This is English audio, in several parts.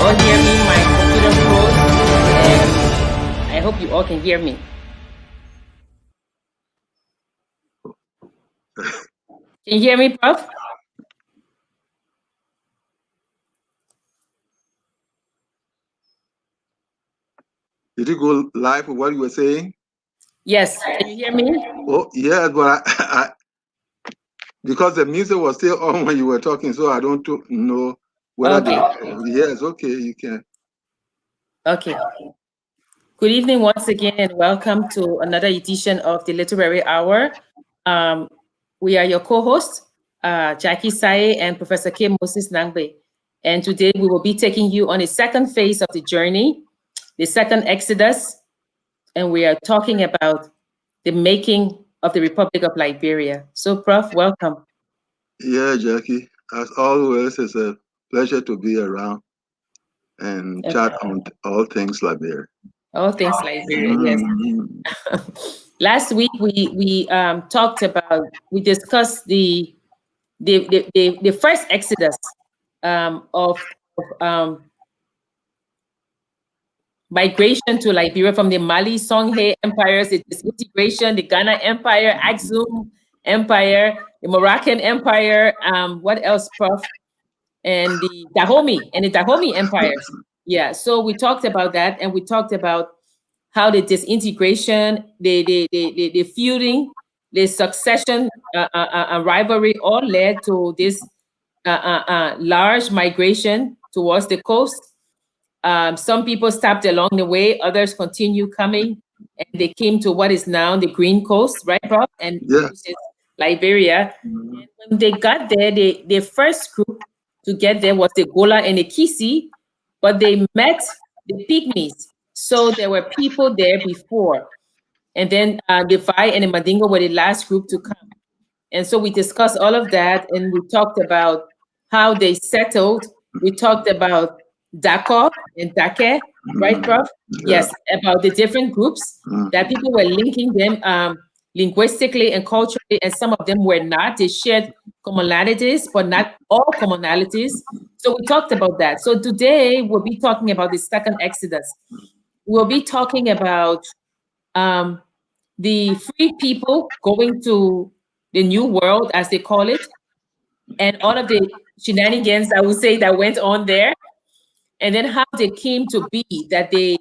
all hear me? My computer froze, and I hope you all can hear me. Can you hear me, Prof? Did you go live with what you were saying? Yes. Can you hear me? Oh, yeah, but because the music was still on when you were talking, so I don't know whether Okay. yes, okay, you can. Okay. Good evening once again, and welcome to another edition of the Literary Hour. We are your co-hosts, Jackie Sayegh and Professor K. Moses Nangbe. And today we will be taking you on the second phase of the journey, the second Exodus, and we are talking about the making of the Republic of Liberia. So, Prof, welcome. Yeah, Jackie, as always, it's a pleasure to be around and Okay. chat on all things Liberia. All things Liberia, yes. Last week we talked about, we discussed the first exodus of migration to Liberia from the Mali Songhay empires, the disintegration, the Ghana Empire, Axum Empire, the Moroccan Empire, what else, Prof? And the Dahomey empires. Yeah, so we talked about that, and we talked about how the disintegration, the feuding, the succession rivalry all led to this large migration towards the coast. Some people stopped along the way, others continue coming, and they came to what is now the Green Coast, right, Prof? And Yeah. which is Liberia. And when they got there, the first group to get there was the Gola and the Kisi, but they met the Pygmies. So there were people there before. And then the Vai and the Madingo were the last group to come. And so we discussed all of that, and we talked about how they settled. We talked about Dakar and Dake, right, Prof? Yeah. Yes, about the different groups that people were linking them linguistically and culturally, and some of them were not. They shared commonalities, but not all commonalities. So we talked about that. So today we'll be talking about the second Exodus. We'll be talking about the free people going to the new world, as they call it, and all of the shenanigans, I would say, that went on there, and then how they came to be, that they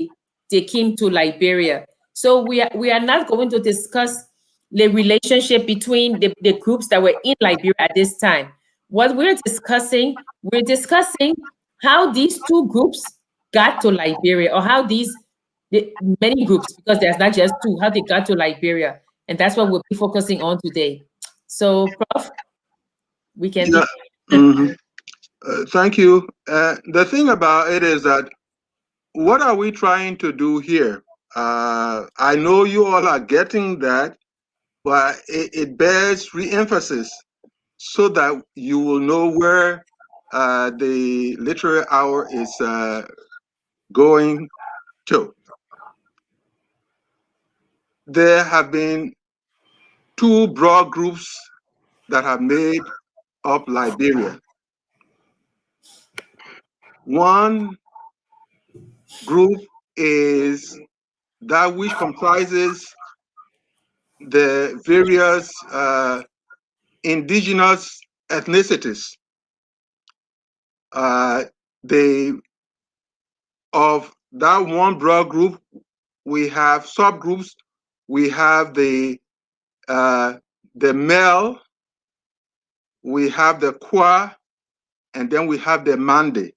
came to Liberia. So we are not going to discuss the relationship between the groups that were in Liberia at this time. What we're discussing how these two groups got to Liberia, or how many groups, because there's not just two, how they got to Liberia. And that's what we'll be focusing on today. So, Prof, we can Yeah. Thank you. The thing about it is that what are we trying to do here? I know you all are getting that, but it bears re-emphasis so that you will know where the literary hour is going to. There have been two broad groups that have made up Liberia. One group is that which comprises the various indigenous ethnicities. Of that one broad group, we have subgroups. We have the Mel, we have the Kwa, and then we have the Mande.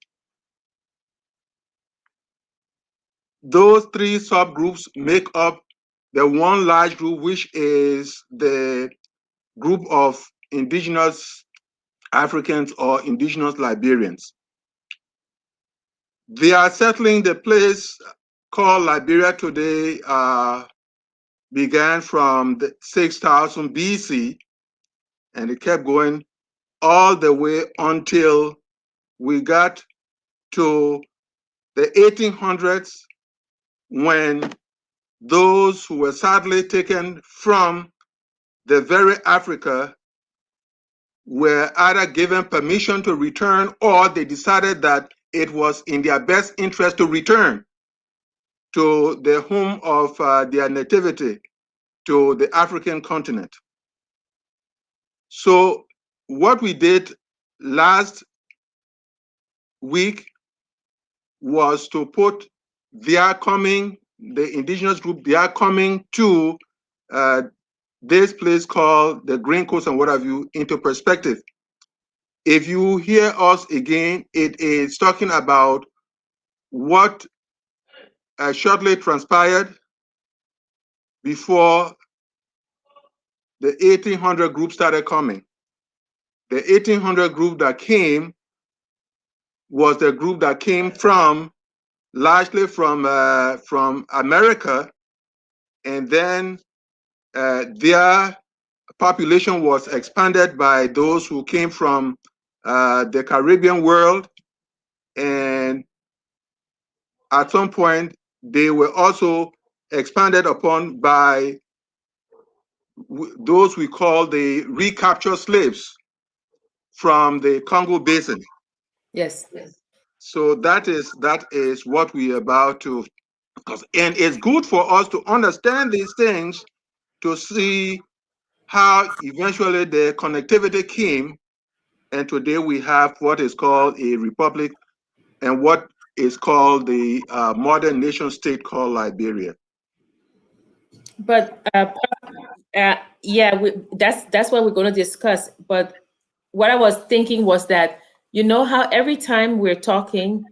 Those three subgroups make up the one large group, which is the group of indigenous Africans or indigenous Liberians. They are settling the place called Liberia today, began from the 6000 BC, and it kept going all the way until we got to the 1800s, when those who were sadly taken from the very Africa were either given permission to return, or they decided that it was in their best interest to return to the home of their nativity, to the African continent. So what we did last week was to put their coming, the indigenous group, they are coming to this place called the Green Coast and what have you into perspective. If you hear us again, it is talking about what shortly transpired before the 1800 group started coming. The 1800 group that came was the group that came from largely from America, and then their population was expanded by those who came from the Caribbean world, and at some point they were also expanded upon by those we call the recaptured slaves from the Congo Basin. Yes. So that is what we are about to, and it's good for us to understand these things to see how eventually the connectivity came, and today we have what is called a republic and what is called the modern nation state called Liberia. But yeah, that's what we're going to discuss. But what I was thinking was that, you know how every time we're talking,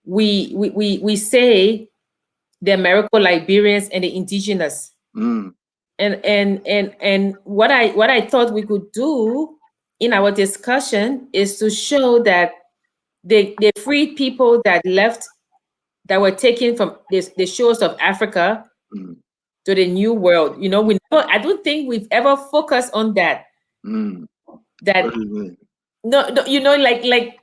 we say the American Liberians and the indigenous. Mm. And what I thought we could do in our discussion is to show that the freed people that left, that were taken from the shores of Africa Mm. to the new world. You know, we know, I don't think we've ever focused on that. Mm. That What do you mean? no, you know, like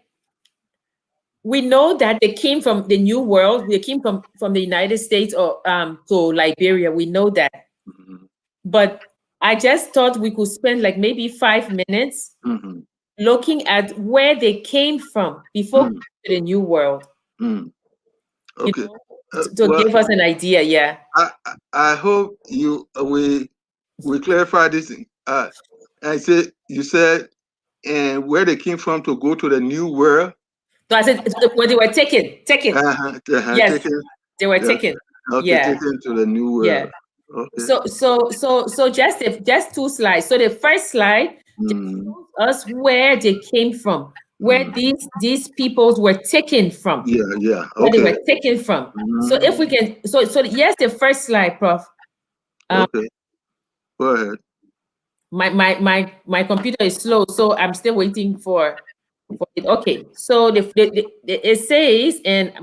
we know that they came from the new world. They came from the United States or to Liberia. We know that. Mm-hmm. But I just thought we could spend like maybe 5 minutes Mm-hmm. looking at where they came from before Mm. to the new world. Mm. You Okay. know, to Well, give us an idea. Yeah. I hope you we clarify this. I said you said and where they came from to go to the new world. So I said when they were taken. Yes, Taken. they were Yeah. taken. Okay, Yeah. taken to the new Yeah. world. Okay. So just 2 slides. So the first slide just Mm. shows us where they came from, where Mm. these peoples were taken from, Yeah, yeah. where they Okay. were taken from. So Mm. if we can, so yes, the first slide, Prof. Okay. Go ahead. My computer is slow, so I'm still waiting for it. Okay, so it says, and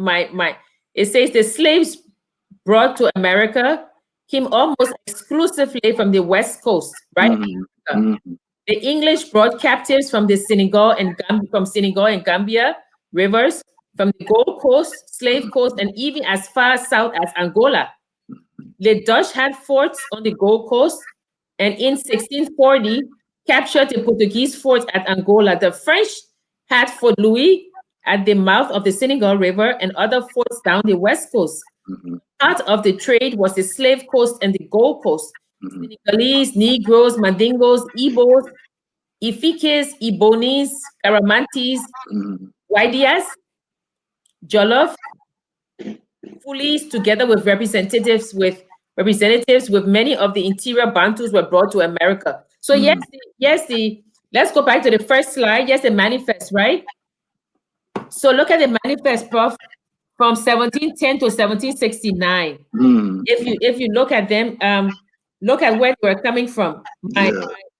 it says the slaves brought to America came almost exclusively from the West Coast, right? Mm-hmm. Mm-hmm. The English brought captives from the Senegal and Gambia rivers, from the Gold Coast, Slave Coast, and even as far south as Angola. The Dutch had forts on the Gold Coast, and in 1640 captured the Portuguese fort at Angola. The French had Fort Louis at the mouth of the Senegal River and other forts down the West Coast. Mm-hmm. Part of the trade was the Slave Coast and the Gold Coast. Mm-hmm. Senegalese, Negroes, Mandingos, Igbos, Ifikis, Ibonis, Caramantes, Mm-hmm. Waidias, Jollof, Fulis, together with representatives with many of the interior Bantus were brought to America. So Mm-hmm. let's go back to the first slide. Yes, the manifest, right? So look at the manifest, Prof, from 1710 to 1769. Mm-hmm. If you look at them, look at where they were coming from. Yeah.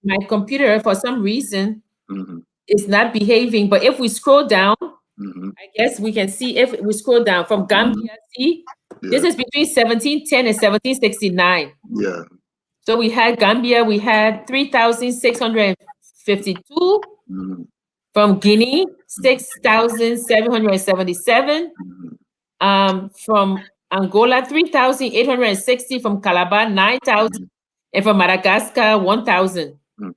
My computer, for some reason, Mm-hmm. is not behaving. But if we scroll down, Mm-hmm. I guess we can see, if we scroll down from Gambia, see, this Yeah. is between 1710 and 1769. Yeah. So we had Gambia, we had 3,652. Mm-hmm. From Guinea, 6,777. Mm-hmm. From Angola, 3,860. From Calabar, 9,000. And from Madagascar, 1,000. Mm-hmm.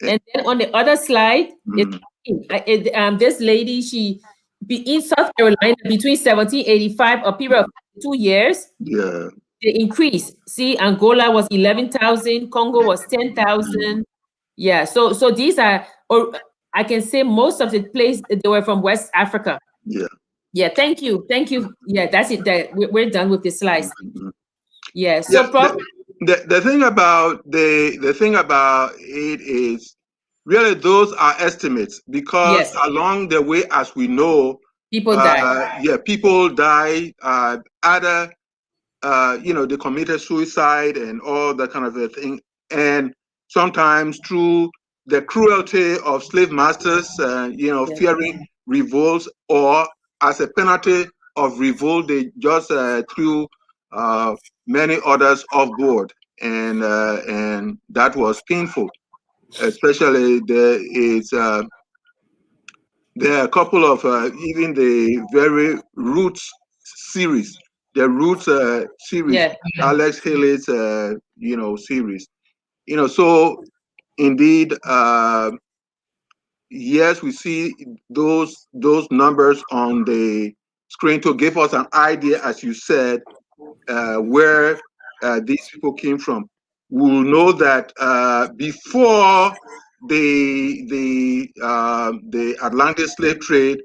And then on the other slide, Mm-hmm. this lady, in South Carolina between 1785, a period of 2 years, Yeah. they increased. See, Angola was 11,000, Congo was Mm, 10,000. Yeah, so these are, or I can say most of the place they were from West Africa. yeah. Yeah, thank you. Yeah, that's it. That we're done with the slides. Mhm. Yeah, Yeah. so Prof. The thing about the thing about it is really those are estimates because Yes, along the way, as we know, people die. yeah, people die either they committed suicide and all that kind of a thing. And sometimes through the cruelty of slave masters, Yes, fearing revolts, or as a penalty of revolt, they just threw uh, many others off board. And that was painful, especially there are a couple of even the very Roots series, the Roots series, yeah. Alex Haley's series. So indeed, yes, we see those numbers on the screen to give us an idea, as you said, where these people came from. We'll know that before the Atlantic slave trade,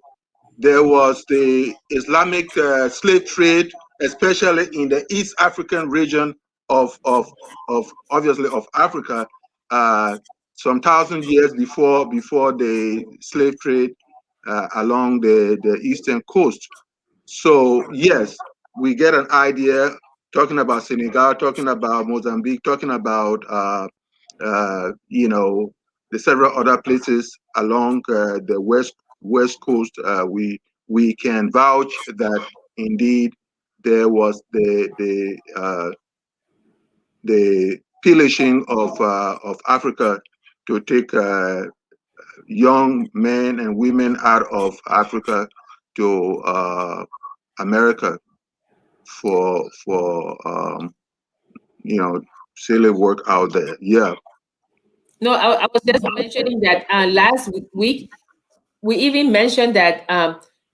there was the Islamic slave trade, especially in the East African region of obviously of Africa, uh, some thousand years before the slave trade along the eastern coast. So yes, we get an idea talking about Senegal, talking about Mozambique, talking about the several other places along the west coast. We can vouch that indeed there was the pillaging of Africa to take young men and women out of Africa to America for silly work out there. Yeah. No, I was just mentioning that last week we even mentioned that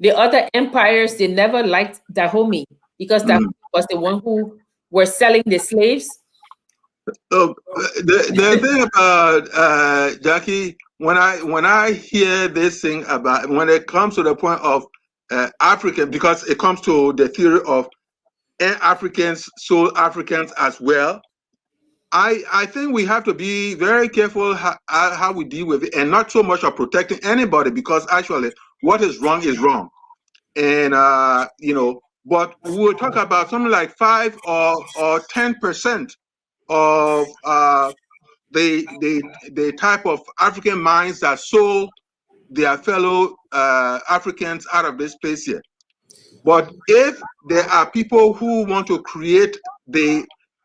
the other empires they never liked Dahomey because Dahomey Mm. was the one who were selling the slaves. So the thing about Jackie, when I hear this thing about when it comes to the point of African, because it comes to the theory of Africans, soul Africans as well. I think we have to be very careful how we deal with it, and not so much of protecting anybody, because actually what is wrong is wrong. And but we'll talk about something like 5 or 10% of the type of African minds that sold their fellow Africans out of this place here. But if there are people who want to create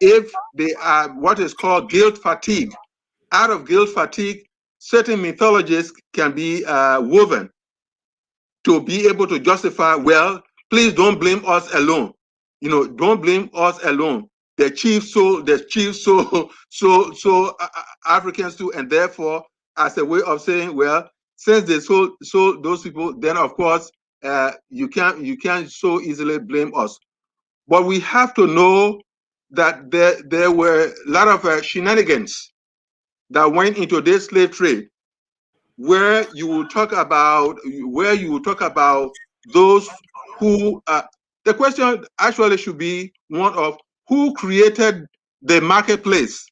if they are what is called guilt fatigue, out of guilt fatigue, certain mythologies can be woven to be able to justify, well, please don't blame us alone. Don't blame us alone. The chief soul Africans too, and therefore, as a way of saying, well, since they sold those people, then of course you can't so easily blame us. But we have to know that there were a lot of shenanigans that went into this slave trade, where you will talk about those who the question actually should be one of who created the marketplace,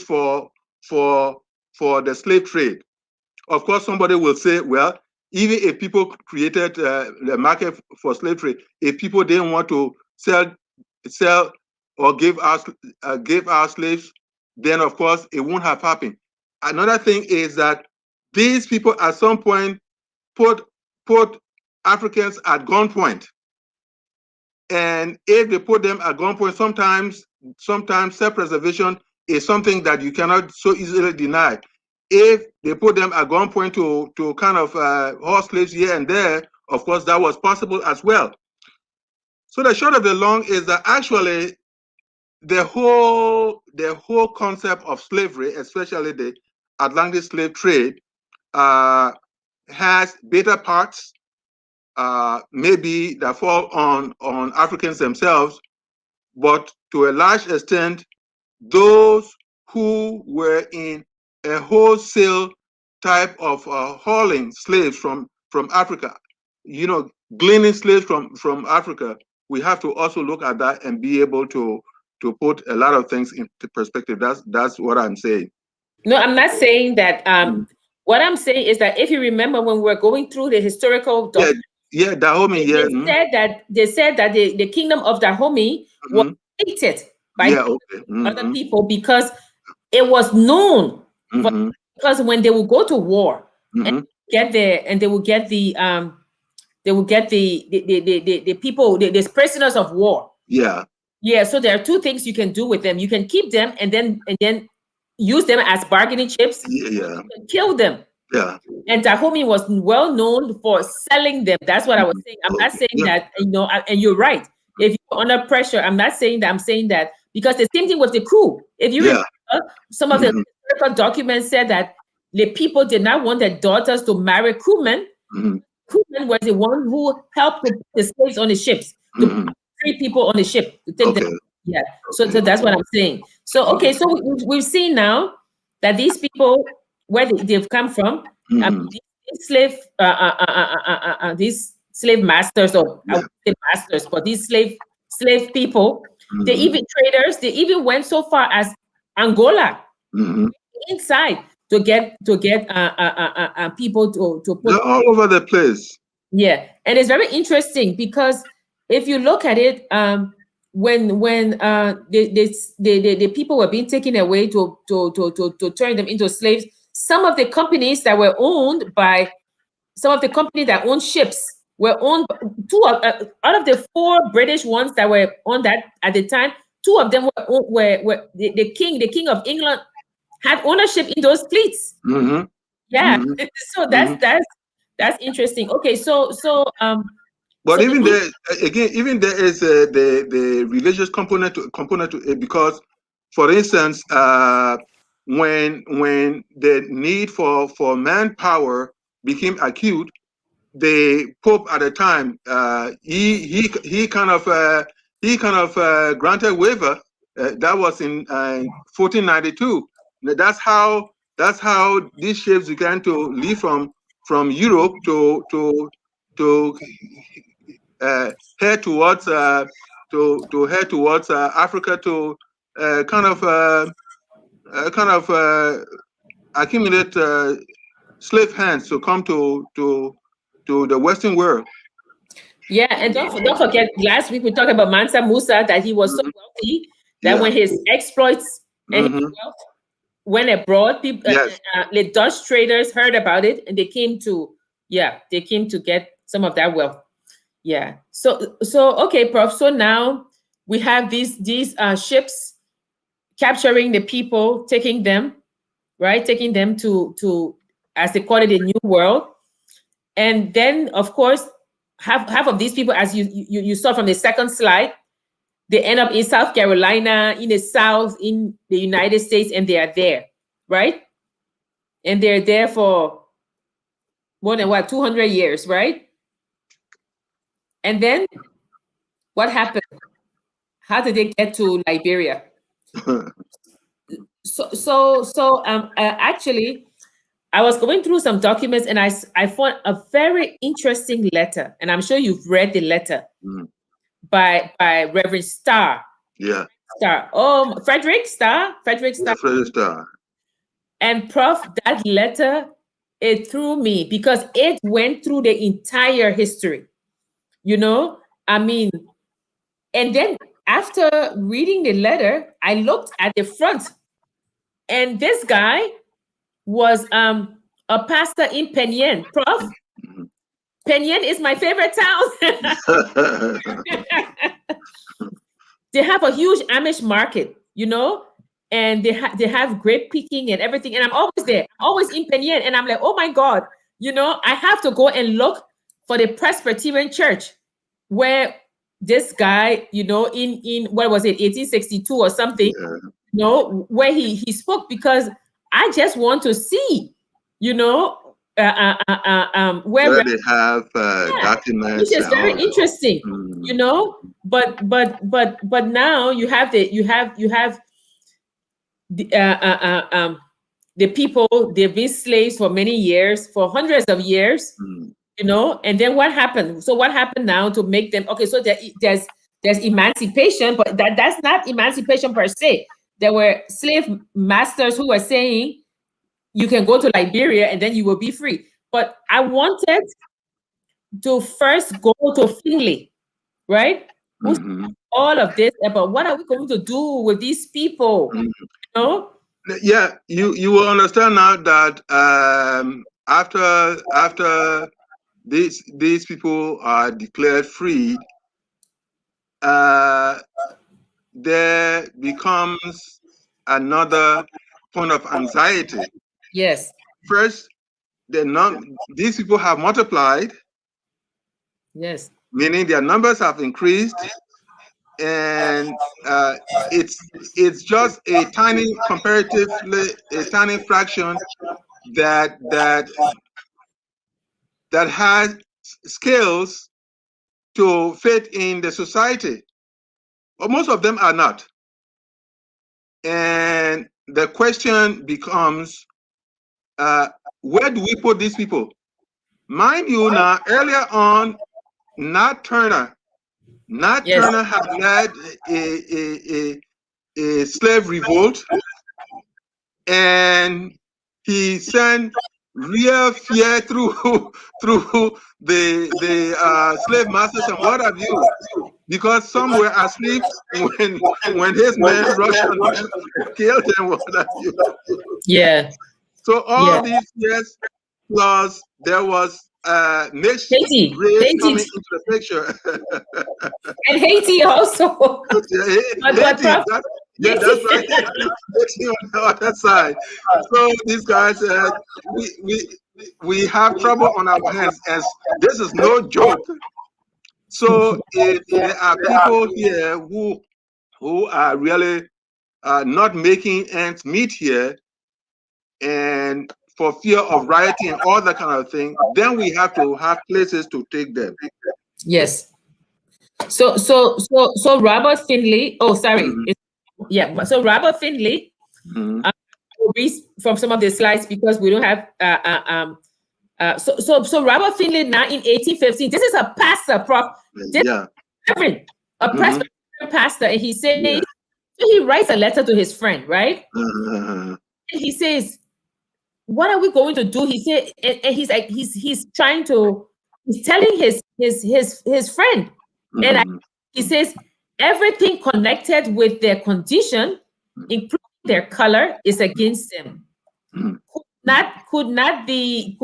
for for for the slave trade. Of course, somebody will say, well, even if people created the market for slave trade, if people didn't want to sell or give our slaves, then of course it won't have happened. Another thing is that these people at some point put put Africans at gunpoint. And if they put them at gunpoint, sometimes self-preservation is something that you cannot so easily deny. If they put them at gunpoint to kind of horse slaves here and there, of course that was possible as well. So the short of the long is that actually the whole concept of slavery, especially the Atlantic slave trade, uh, has beta parts, maybe that fall on Africans themselves, but to a large extent, those who were in a wholesale type of hauling slaves from Africa, gleaning slaves from Africa, we have to also look at that and be able to put a lot of things into perspective. That's what I'm saying. No, I'm not saying that. What I'm saying is that if you remember when we were going through the historical Yeah, documents, yeah, Dahomey, yeah. they said that the kingdom of Dahomey was hated by Yeah, okay. other people because it was known for, because when they would go to war and get there and they would get the people, the prisoners of war. Yeah. Yeah, so there are two things you can do with them. You can keep them and then use them as bargaining chips. Yeah. You can kill them. Yeah. And Dahomey was well known for selling them. That's what I was saying. I'm not saying that, and you're right. If you're under pressure, I'm not saying that. I'm saying that because the same thing with the crew. If you remember, some of the historical documents said that the people did not want their daughters to marry crewmen. Crewmen was the one who helped to put the slaves on the ships, to put 3 people on the ship to take them. Yeah. So that's what I'm saying. So okay, so we've seen now that these people, where they've come from, these these slave masters, or I would say masters, but these slave people, they even traders, they even went so far as Angola inside to get people to put. They're all over the place. Yeah, and it's very interesting because if you look at it, when the people were being taken away to turn them into slaves, some of the companies that were owned by some of the companies that owned ships were owned out of the 4 British ones that were on that at the time. 2 of them were the king of England had ownership in those fleets. Yeah, so that's interesting. Okay, so but so even there again, even there is the religious component to it, because, for instance, when the need for manpower became acute, the Pope at the time, he kind of granted waiver. That was in 1492. That's how these ships began to leave from Europe to head towards head towards Africa, to kind of accumulate slave hands to come to the Western world. Yeah, and don't forget, last week we talked about Mansa Musa, that he was so wealthy that when his exploits and his wealth went abroad, people, the Dutch traders heard about it and they came to get some of that wealth. Yeah. So okay, Prof. So now we have these ships capturing the people, taking them, right? Taking them to, as they call it, the New World. And then, of course, half of these people, as you saw from the second slide, they end up in South Carolina, in the South, in the United States, and they are there, right? And they're there for more than 200 years, right? And then what happened? How did they get to Liberia? Actually, I was going through some documents and I found a very interesting letter, and I'm sure you've read the letter by Reverend Starr. Yeah. Starr. Frederick Starr. Frederick Starr. Yeah, Frederick Starr. And Prof, that letter, it threw me because it went through the entire history. I mean, and then after reading the letter, I looked at the front, and this guy was a pastor in Penyen. Prof, Penyen is my favorite town. They have a huge Amish market, and they have grape picking and everything. And I'm always there, always in Penyen, and I'm like, oh my God, I have to go and look for the Presbyterian church where this guy, in what was it, 1862 or something, where he spoke, because I just want to see, where where they have yeah, which documents is and very all that. interesting, Mm, you know. But now you have the people, they've been slaves for many years, for hundreds of years, mm, you know. And then what happened? So what happened now to make them okay? So there's emancipation, but that's not emancipation per se. There were slave masters who were saying you can go to Liberia and then you will be free. But I wanted to first go to Finley, right? Who said mhm, all of this about what are we going to do with these people? mm. You know? Yeah, you will understand now that after these people are declared free, uh, there becomes another point of anxiety. Yes, First, these people have multiplied, yes, meaning their numbers have increased, and it's just a tiny, comparatively a tiny fraction that has skills to fit in the society, but most of them are not. And the question becomes, where do we put these people? Mind you, now earlier on, Nat Turner, Nat yes. Turner had led a slave revolt, and he sent real fear through through the slave masters and what have you, because some were asleep when his men rushed on them and killed them, what have you. Yeah, So yeah. all these years, plus there was mixed Haiti, race Haiti, coming into the picture. and Haiti also. But Haiti, Prof, yeah, that's Haiti, right. Haiti on the other side. So these guys, we have trouble on our hands, and this is no joke. So if there are people here who are really not making ends meet here, and for fear of rioting and all that kind of thing, then we have to have places to take them. yes. So Robert Finley. Oh, sorry. Mhm, Yeah. So Robert Finley. mhm. We'll read from some of the slides because we don't have. So Robert Finley now in 1815. This is a pastor, Prof. This Yeah. is Reverend, a Mhm. Presbyterian pastor, and he says Yeah. he writes a letter to his friend, right? Uh-huh. And he says, "What are we going to do?" He said, and he's like, he's trying to, he's telling his friend, and Mhm. he says everything connected with their condition, including their color, is against them. Mhm. Could not the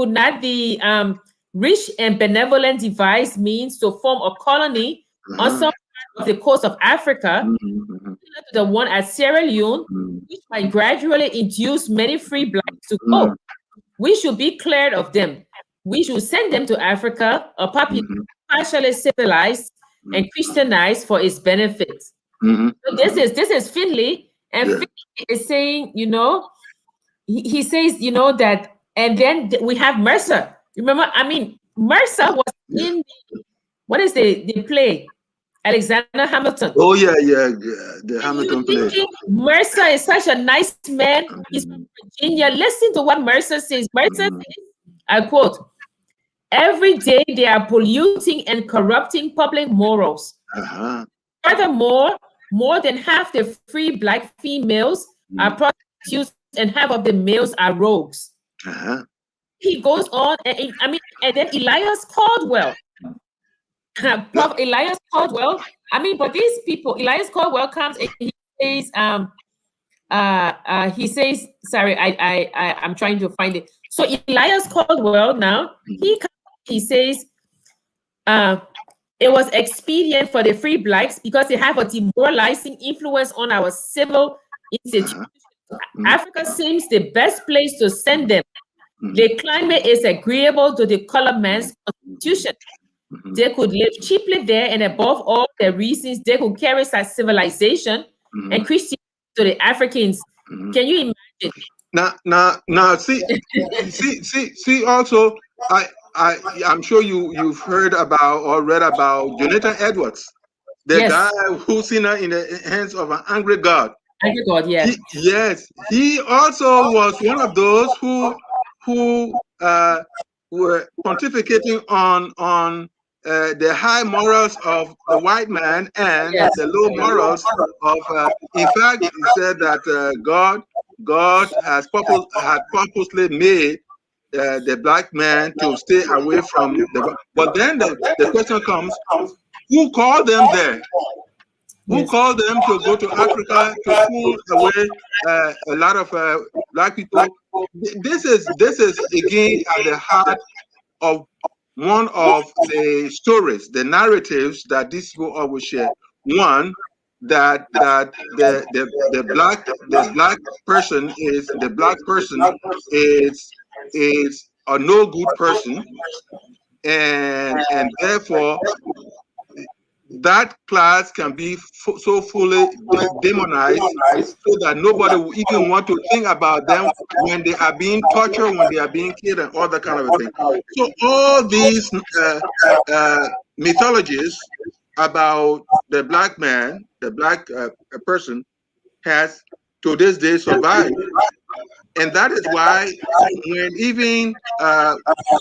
rich and benevolent device means to form a colony on Uh-huh. some part of the coast of Africa, Mhm. Mhm. similar to the one at Sierra Leone, Mhm. which might gradually induce many free blacks to go. Mhm. We should be cleared of them. We should send them to Africa, a population Mhm. partially civilized and Christianized for its benefits. Mhm. So this is Finley, and Yeah. Finley is saying, he says, that, and then we have Mercer. Remember, I mean, Mercer was Yeah. in what is the play? Alexander Hamilton. Oh yeah, yeah, yeah. The And you Hamilton play. thinking Mercer is such a nice man. He's from Mhm. Virginia. Listen to what Mercer says. Mercer Mhm. says, I quote, every day they are polluting and corrupting public morals. Uh-huh. Furthermore, more than half the free black females are Mhm. prostitutes and half of the males are rogues. Uh-huh. He goes on, and then Elias Caldwell, Yeah. Prof. Elias Caldwell. I mean, but these people, Elias Caldwell comes and he says, he says, sorry, I'm trying to find it. So Elias Caldwell now, Mhm. he says, uh, it was expedient for the free blacks because they have a demoralizing influence on our civil institutions. Uh-huh. Mhm. Africa seems the best place to send them. Mhm. The climate is agreeable to the colored man's constitution. Mhm. They could live cheaply there, and above all the reasons, they could carry such civilization Mhm. and Christianity to the Africans. Mhm. Can you imagine? Now, see. Also, I, I'm sure you've heard about or read about Jonathan Edwards, the guy Yes. who's in the hands of an angry God. Thank you, God. Yeah. Yes, he also was one of those who were pontificating on the high morals of the white man and Yes. the low morals of. In fact, he said that God had purposely made the black man to stay away from the. But then the question comes: who called them there? Who Yes. called them to go to Africa to pull away a lot of black people? This is again at the heart of one of the stories, the narratives that these people always share. One, that the black person is a no good person, and therefore that class can be so fully demonized so that nobody will even want to think about them when they are being tortured, when they are being killed, and all that kind of a thing. So all these mythologies about the black man, the black person, has to this day survived. And that is why when even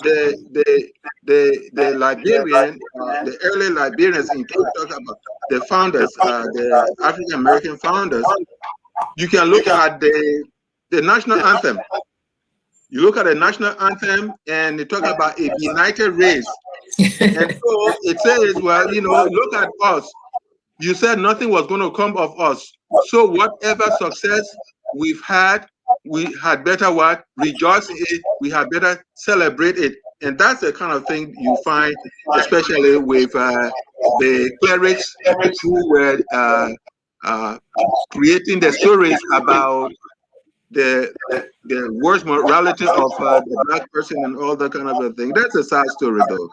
the the the Liberian, the early Liberians in talk about the founders, the African American founders, you can look at the national anthem. You look at the national anthem and they talk about a united race. And so it says, well, look at us. You said nothing was going to come of us. So whatever success we've had, we had better what? Rejoice in it. We had better celebrate it. And that's the kind of thing you find, especially with the clerics who were creating the stories about the the worst morality of the black person and all that kind of a thing. That's a sad story, though.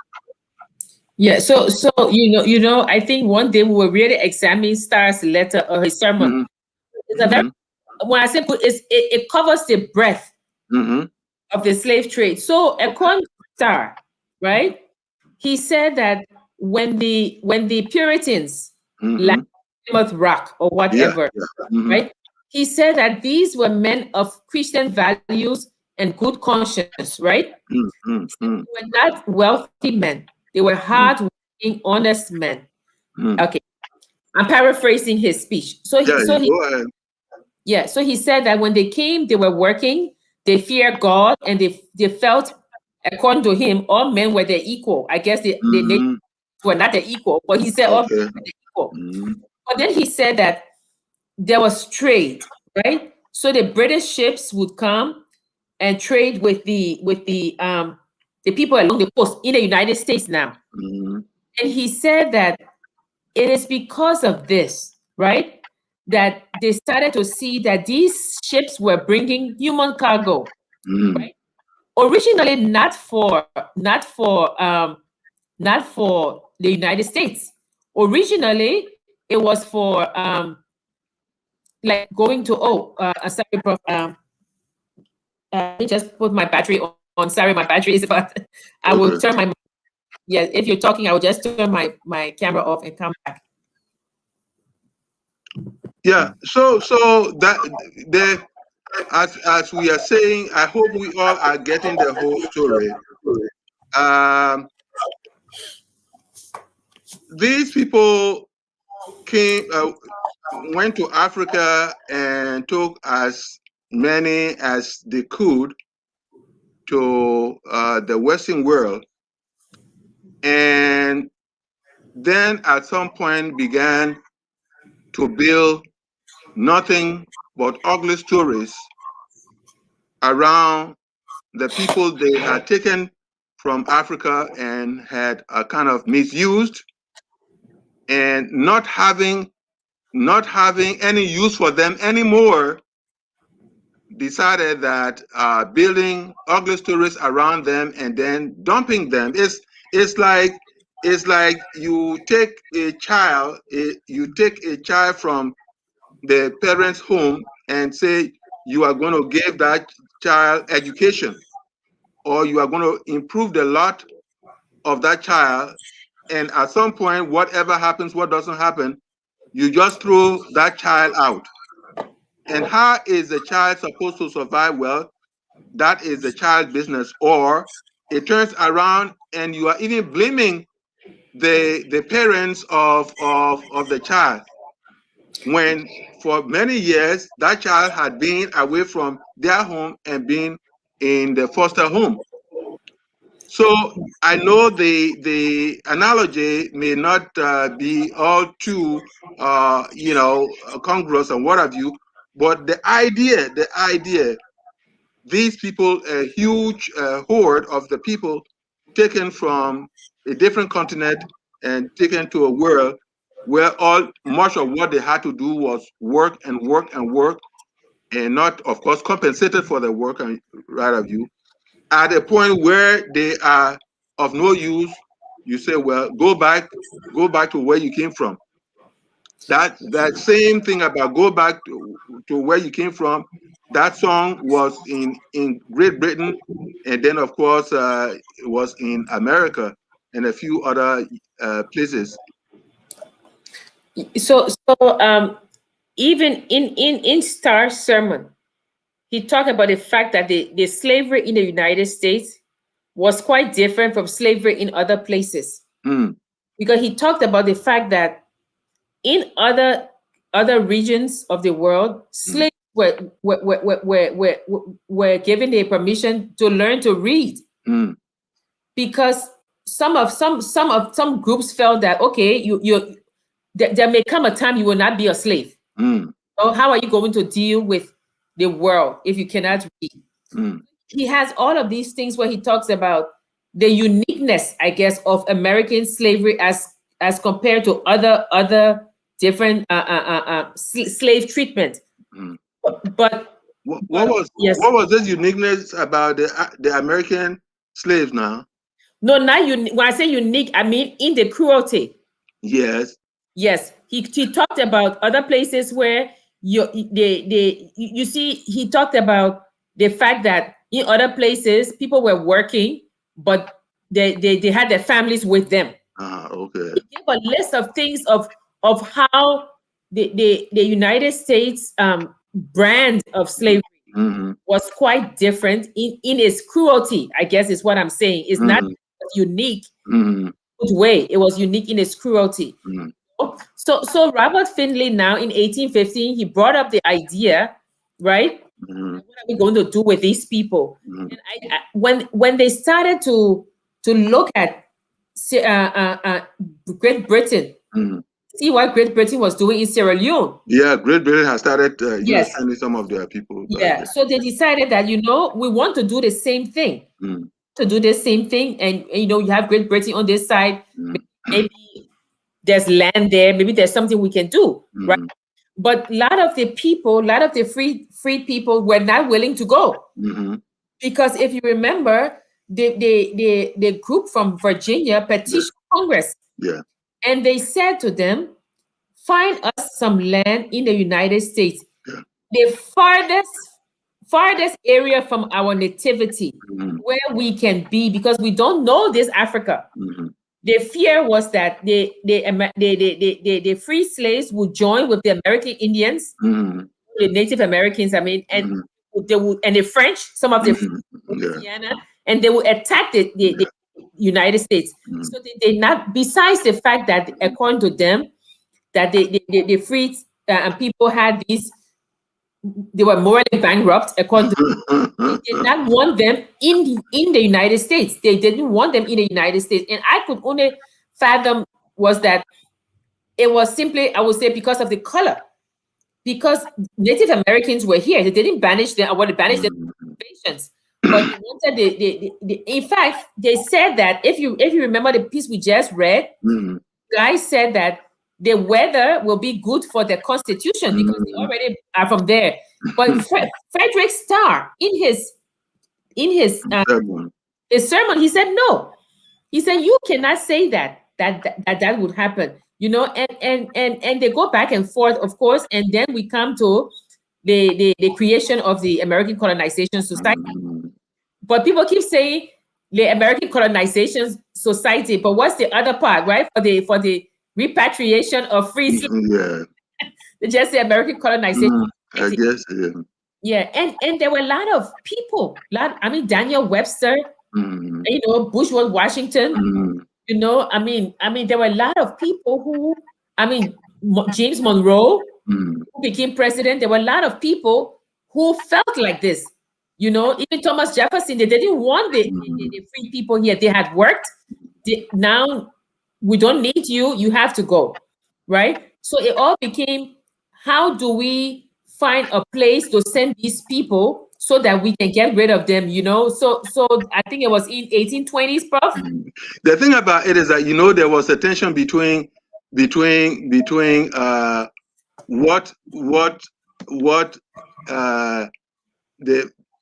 Yeah. So I think one day we will really examine Starr's letter or his sermon. Mm-hmm. It's a very, Mm-hmm. when I say put, it covers the breadth Mm-hmm. of the slave trade. So according to Starr, right, he said that when the Puritans like Mm-hmm. Plymouth Rock or Yeah. whatever, Yeah. Mm-hmm. right? He said that these were men of Christian values and good conscience, right? Mm-hmm. They were not wealthy men. They were hard-working, honest men. Mm-hmm. Okay, I'm paraphrasing his speech. So Yeah, he, so you he, go ahead. yeah, so he said that when they came, they were working, they feared God, and they felt, according to him, all men were their equal. I guess the natives Mm-hmm. were not their equal, but he said all men Okay. were their equal. Mm-hmm. But then he said that there was trade, right? So the British ships would come and trade with the people along the coast in the United States now. Mm-hmm. And he said that it is because of this, right, that they started to see that these ships were bringing human cargo, Mm-hmm. right? Originally not for the United States. Originally, it was for like going to sorry, Prof. Let me just put my battery on. Sorry, my battery is about. I will turn Okay. my, yeah. If you're talking, I will just turn my camera off and come back. Yeah. So that the as we are saying, I hope we all are getting the whole story. Um, these people came went to Africa and took as many as they could to the Western world, and then at some point began to build nothing but ugly stories around the people they had taken from Africa and had kind of misused, and not having any use for them anymore, decided that building ugly stories around them and then dumping them is like you take a child from the parents' home and say you are going to give that child education, or you are going to improve the lot of that child. And at some point, whatever happens, what doesn't happen, you just throw that child out. And how is the child supposed to survive? Well, that is the child's business. Or it turns around and you are even blaming the parents of the child, when for many years that child had been away from their home and been in the foster home. So I know the analogy may not be all too congruous and what have you, but the idea, these people, a huge horde of the people taken from a different continent and taken to a world where all much of what they had to do was work and work and work, and not, of course, compensated for the work and right of you. At a point where they are of no use, you say, well, go back to where you came from. That same thing about go back to where you came from, that song was in Great Britain, and then of course it was in America and a few other places. So even in Starr's sermon, he talked about the fact that the slavery in the United States was quite different from slavery in other places. Mm. Because he talked about the fact that in other regions of the world, slaves were given the permission to learn to read, Mm. because some groups felt that, okay, there may come a time you will not be a slave. Mm. So how are you going to deal with the world if you cannot read? Mm. He has all of these things where he talks about the uniqueness, I guess, of American slavery as compared to other different slave treatment. Mm. But yes, what was this uniqueness about the American slaves now? no, not unique. When I say unique, I mean in the cruelty. Yes. Yes, he talked about other places where you see, he talked about the fact that in other places people were working, but they had their families with them. Okay. He gave a list of things of how the United States brand of slavery Mm-hmm. was quite different in its cruelty, I guess is what I'm saying. It's not Mm-hmm. unique Mm-hmm. good way. It was unique in its cruelty. Mm-hmm. So Robert Finley now in 1815, he brought up the idea, right? Mm-hmm. What are we going to do with these people? Mm-hmm. And when they started to look at Great Britain, Mm-hmm. see what Great Britain was doing in Sierra Leone. Yeah, Great Britain has started, Yes. sending some of their people back Yeah. there. So they decided that, we want to do the same thing. Mm. To do the same thing. And you have Great Britain on this side. Mm. Maybe there's land there. Maybe there's something we can do, right? Mm. But a lot of the people, a lot of the free people were not willing to go. Mm-hmm. Because if you remember, the group from Virginia petitioned Congress. Yeah. And they said to them, find us some land in the United States. Yeah. The farthest area from our nativity, Mm-hmm. where we can be, because we don't know this Africa. Mm-hmm. The fear was that the free slaves would join with the American Indians, Mm-hmm. the Native Americans, and they would, and the French, some of the Louisiana, and they would attack the United States. Mm-hmm. So they not, besides the fact that according to them, that the free people had these, they were morally bankrupt according to they did not want them in the United States. They didn't want them in the United States. And I could only fathom was that it was simply, I would say, because of the color. Because Native Americans were here. They didn't banish them. I want to banish them nations. But they wanted in fact, they said that if you remember the piece we just read, guys said that the weather will be good for the Constitution because they already are from there. But Frederick Starr, in his sermon, he said no. He said you cannot say that would happen. And they go back and forth, of course, and then we come to the creation of the American Colonization Society. But people keep saying the American Colonization Society, but what's the other part, right? For the repatriation of free slaves. Yeah. Just the American Colonization I Society. guess, yeah. Yeah, and there were a lot of people. I mean, Daniel Webster, you know, Bush was Washington. You know, I mean, there were a lot of people who, I mean, James Monroe, who became president. There were a lot of people who felt like this. You know, even Thomas Jefferson, they didn't want the free people here. They had worked. Now we don't need you. You have to go, right? So it all became, how do we find a place to send these people so that we can get rid of them? You know, so I think it was in 1820s, Prof. The thing about it is that, you know, there was a tension between what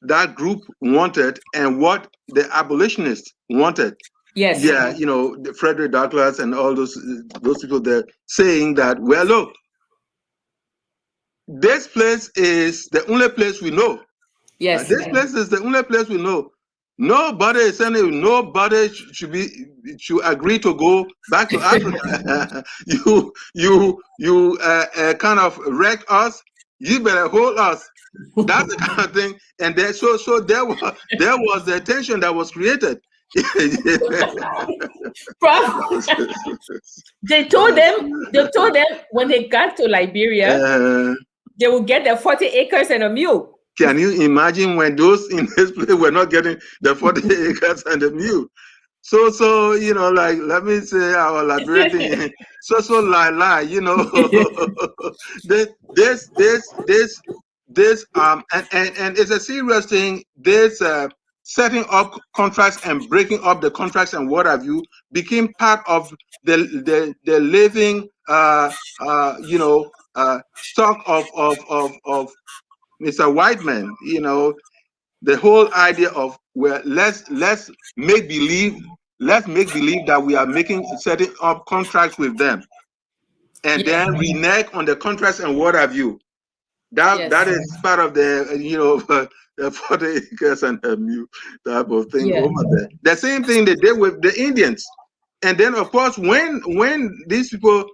that group wanted and what the abolitionists wanted. Yes. Yeah, you know, the Frederick Douglass and all those people there saying that, well, look, this place is the only place we know. Yes. This place is the only place we know. Nobody is saying nobody should agree to go back to Africa. you kind of wreck us. You better hold us. That's the kind of thing. And there, so there was the tension that was created. They told them when they got to Liberia, they would get their 40 acres and a mule. Can you imagine when those in this place were not getting the 40 acres and a mule? So you know, like, let me say our liberating lie, you know. this and it's a serious thing. This setting up contracts and breaking up the contracts and what have you became part of the living stock of Mr. Whiteman. You know, the whole idea of, well, let's make believe that we are setting up contracts with them, and then renege on the contracts and what have you. That is part of the, you know, the 40 acres and a mule type of thing over there. The same thing they did with the Indians. And then, of course, when these people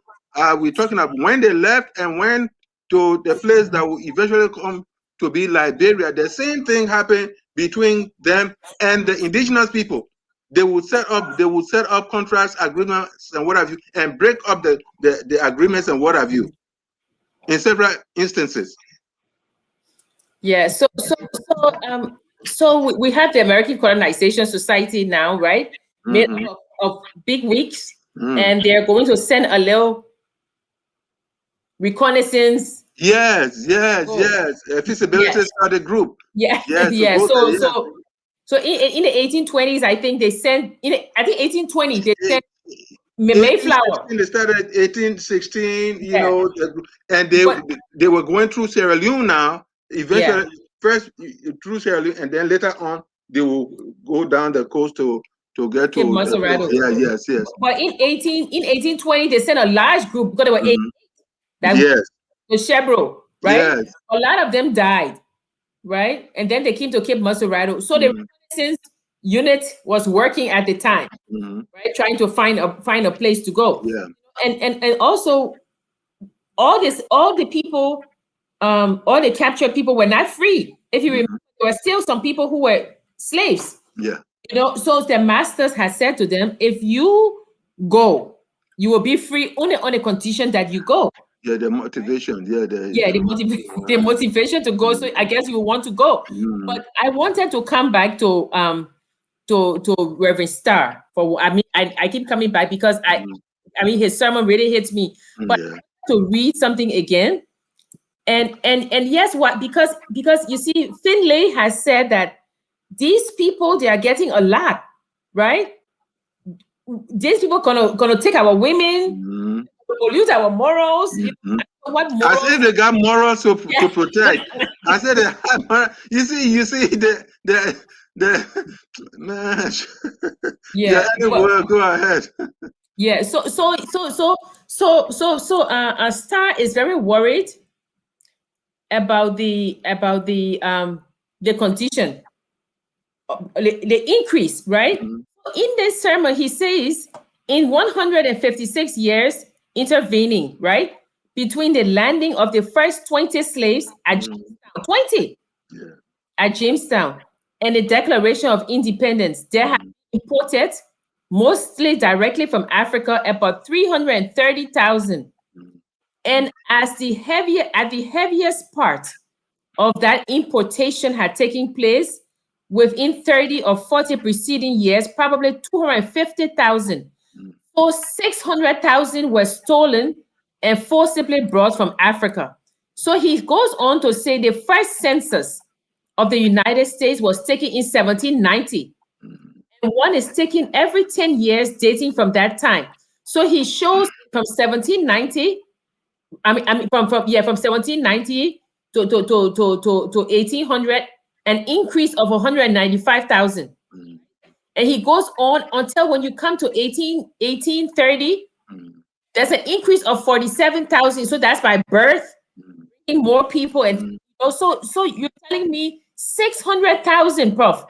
we're talking about, when they left and went to the place that will eventually come to be Liberia, the same thing happened between them and the indigenous people. They would set up contracts, agreements, and what have you, and break up the agreements and what have you, in several instances. Yeah. So we have the American Colonization Society now, right? Made up of big wigs, and they're going to send a little reconnaissance. Yes. A feasibility study group. Yeah. So in the 1820s, I think they sent, I think 1820, they sent Mayflower. They started 1816, you know, and they were going through Sierra Leone now. Eventually, first through Sierra Leone, and then later on they will go down the coast to get to Maserado. Yes. But in 1820, they sent a large group because there were 8. The Chevron, right? Yes. A lot of them died, right? And then they came to Cape Maserado. So the reconnaissance unit was working at the time, right? Trying to find a place to go. Yeah. And also all the people, all the captured people were not free. If you remember, there were still some people who were slaves. Yeah. You know, so the masters had said to them, if you go, you will be free only on the condition that you go. Yeah, the motivation. The motivation to go. So I guess you want to go. But I wanted to come back to Reverend Starr. I keep coming back because I mean his sermon really hits me. But to read something again. And yes, what because you see, Finlay has said that these people, they are getting a lot, right? These people gonna take our women, pollute our morals. What morals? I said they got morals to protect. I said you see the man. Go ahead. Yeah. So Starr is very worried about the condition, the increase, right? Mm-hmm. In this sermon, he says, in 156 years intervening, right, between the landing of the first 20 slaves at Mm-hmm. Jamestown, 20 Yeah. at Jamestown, and the Declaration of Independence, there have Mm-hmm. been imported, mostly directly from Africa, about 330,000. Mm-hmm. And at the heaviest part of that importation had taken place within 30 or 40 preceding years, probably 250,000. So 600,000 were stolen and forcibly brought from Africa. So he goes on to say the first census of the United States was taken in 1790. Mm-hmm. And one is taken every 10 years dating from that time. So he shows from 1790, from 1790 to 1800, an increase of 195,000. Mm-hmm. And he goes on until when you come to 1830, Mm-hmm. there's an increase of 47,000. So that's by birth, bringing more people. And Mm-hmm. so you're telling me 600,000, Prof.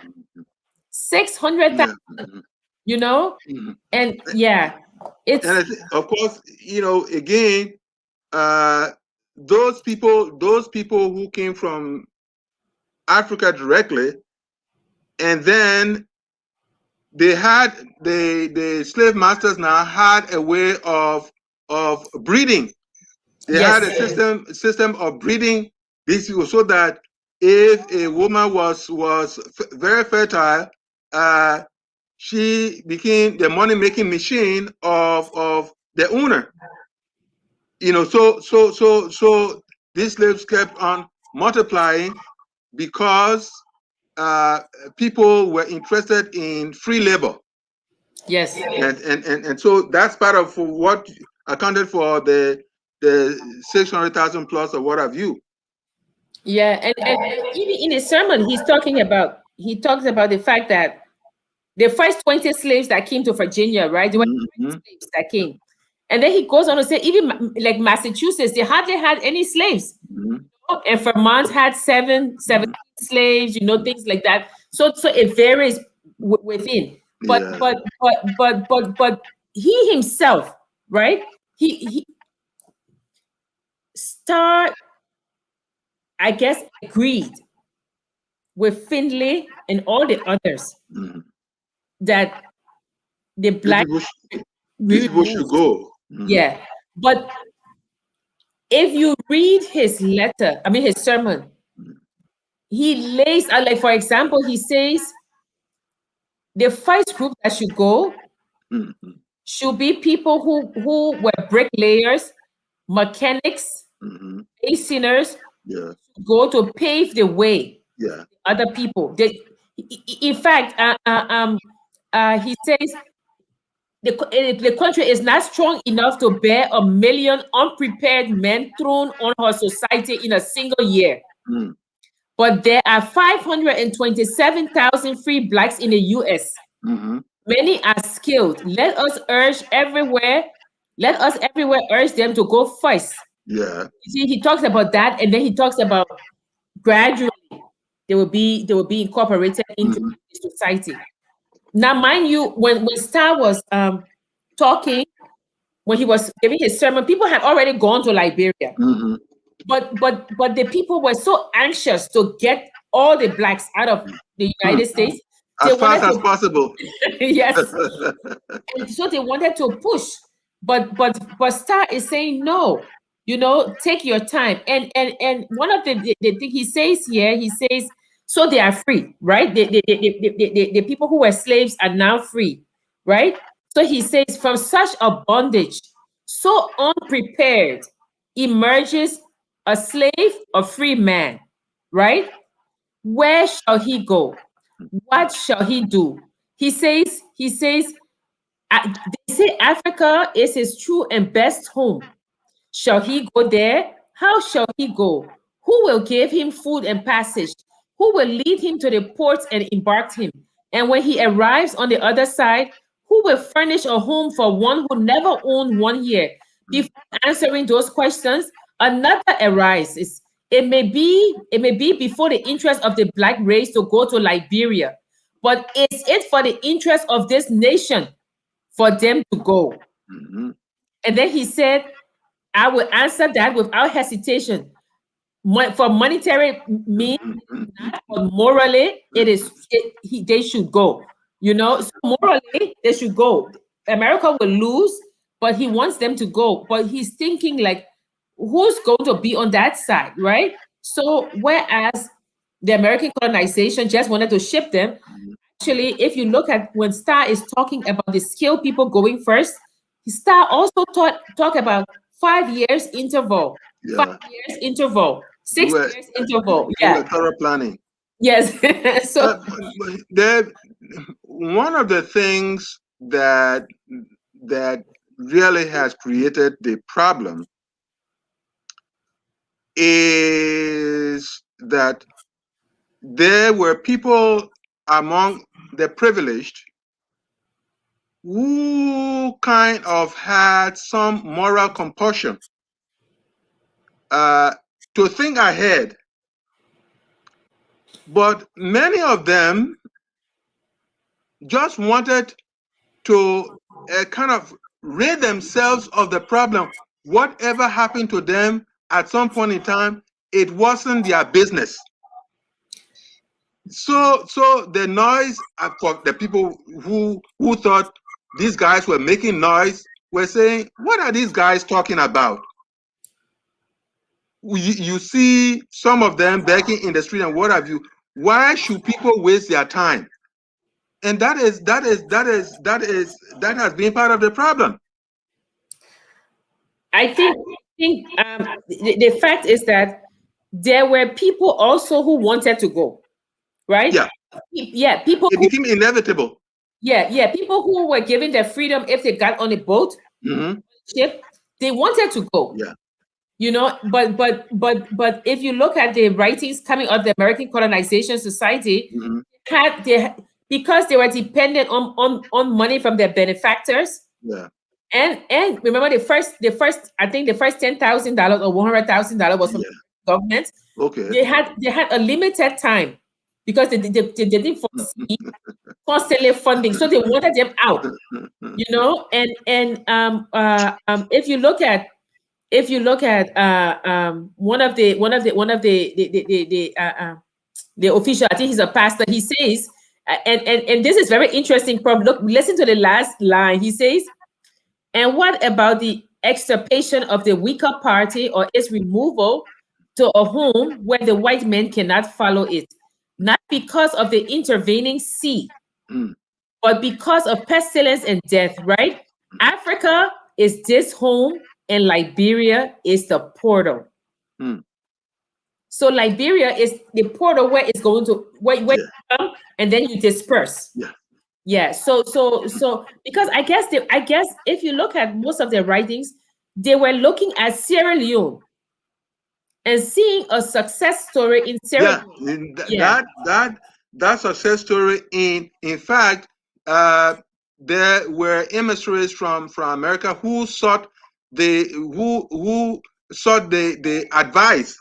600,000, Yeah. Mm-hmm. you know? Mm-hmm. And yeah, And it's, of course, again, uh, those people who came from Africa directly, and then the slave masters now had a way of breeding. They had a yes, system of breeding these people so that if a woman was very fertile, uh, she became the money making machine of the owner. So these slaves kept on multiplying because uh, people were interested in free labor. yes. And so that's part of what accounted for the 600,000 plus or what have you. Yeah, and even in his sermon, he talks about the fact that the first 20 slaves that came to Virginia, right? There were Mm-hmm. slaves that came. And then he goes on to say, even like Massachusetts, they hardly had any slaves. Mm-hmm. And Vermont had seven slaves, things like that. So it varies within. But Yeah. he himself, right? He start, I guess, agreed with Finley and all the others Mm-hmm. that the These black people, these we people should removed. go. Mm-hmm. Yeah. But if you read his letter, I mean his sermon, he lays out, like for example, he says the first group that should go Mm-hmm. should be people who were bricklayers, mechanics, Mm-hmm. masoners, Yeah. go to pave the way Yeah. other people. In fact, he says the country is not strong enough to bear 1 million unprepared men thrown on her society in a single year. Mm-hmm. But there are 527,000 free blacks in the US. Mm-hmm. Many are skilled. Let us everywhere urge them to go first. Yeah. You see, he talks about that, and then he talks about gradually they will be incorporated into Mm-hmm. society. Now, mind you, when Star was talking, when he was giving his sermon, people had already gone to Liberia. Mm-hmm. But the people were so anxious to get all the blacks out of the Hmm. United States. They As fast wanted as to, possible. yes, and so they wanted to push. But Star is saying no. Take your time. And one of the thing he says here, he says, so they are free, right? The people who were slaves are now free, right? So he says, from such a bondage, so unprepared, emerges a slave, a free man, right? Where shall he go? What shall he do? He says, they say Africa is his true and best home. Shall he go there? How shall he go? Who will give him food and passage? Who will lead him to the ports and embark him? And when he arrives on the other side, who will furnish a home for one who never owned one here? Before answering those questions, another arises. it may be before the interest of the black race to go to Liberia, but is it for the interest of this nation for them to go? Mm-hmm. And then he said, I will answer that without hesitation. For monetary means, but morally, they should go. So morally, they should go. America will lose, but he wants them to go. But he's thinking like, who's going to be on that side, right? So whereas the American colonization just wanted to ship them, actually, if you look at when Starr is talking about the skilled people going first, Starr also talk about 5 years interval, five Yeah. years interval, They six were years interval. they Yeah. were thorough planning. Yes. So There, one of the things that really has created the problem is that there were people among the privileged who kind of had some moral compulsion uh, to think ahead, but many of them just wanted to kind of rid themselves of the problem. Whatever happened to them at some point in time, it wasn't their business. So the noise for the people who thought these guys were making noise were saying, "What are these guys talking about?" You see some of them begging in the street and what have you. Why should people waste their time? And that has been part of the problem. I think the fact is that there were people also who wanted to go, right? Yeah, Yeah, people it who became inevitable. people who were given their freedom if they got on a boat, Hmm. ship, they wanted to go. Yeah. But if you look at the writings coming out of the American Colonization Society, Hmm. because they were dependent on money from their benefactors, Yeah. and remember the first I think the first $10,000 or $100,000 was from Yeah. the government. Okay. They had a limited time because they didn't foresee constantly funding, so they wanted them out. And if you look at one of the official, I think he's a pastor. He says, and this is very interesting. Prof, look, listen to the last line. He says, "And what about the extirpation of the weaker party or its removal to a home where the white men cannot follow it, not because of the intervening sea, Mm. but because of pestilence and death?" Right? Africa is this home, and Liberia is the portal. Mm. So Liberia is the portal where it's going to where Yeah. you come and then you disperse. Yeah. Yeah. So because I guess if you look at most of their writings, they were looking at Sierra Leone and seeing a success story in Sierra Yeah. Leone. In Yeah. that success story. In fact, uh, there were emissaries from America who sought the advice,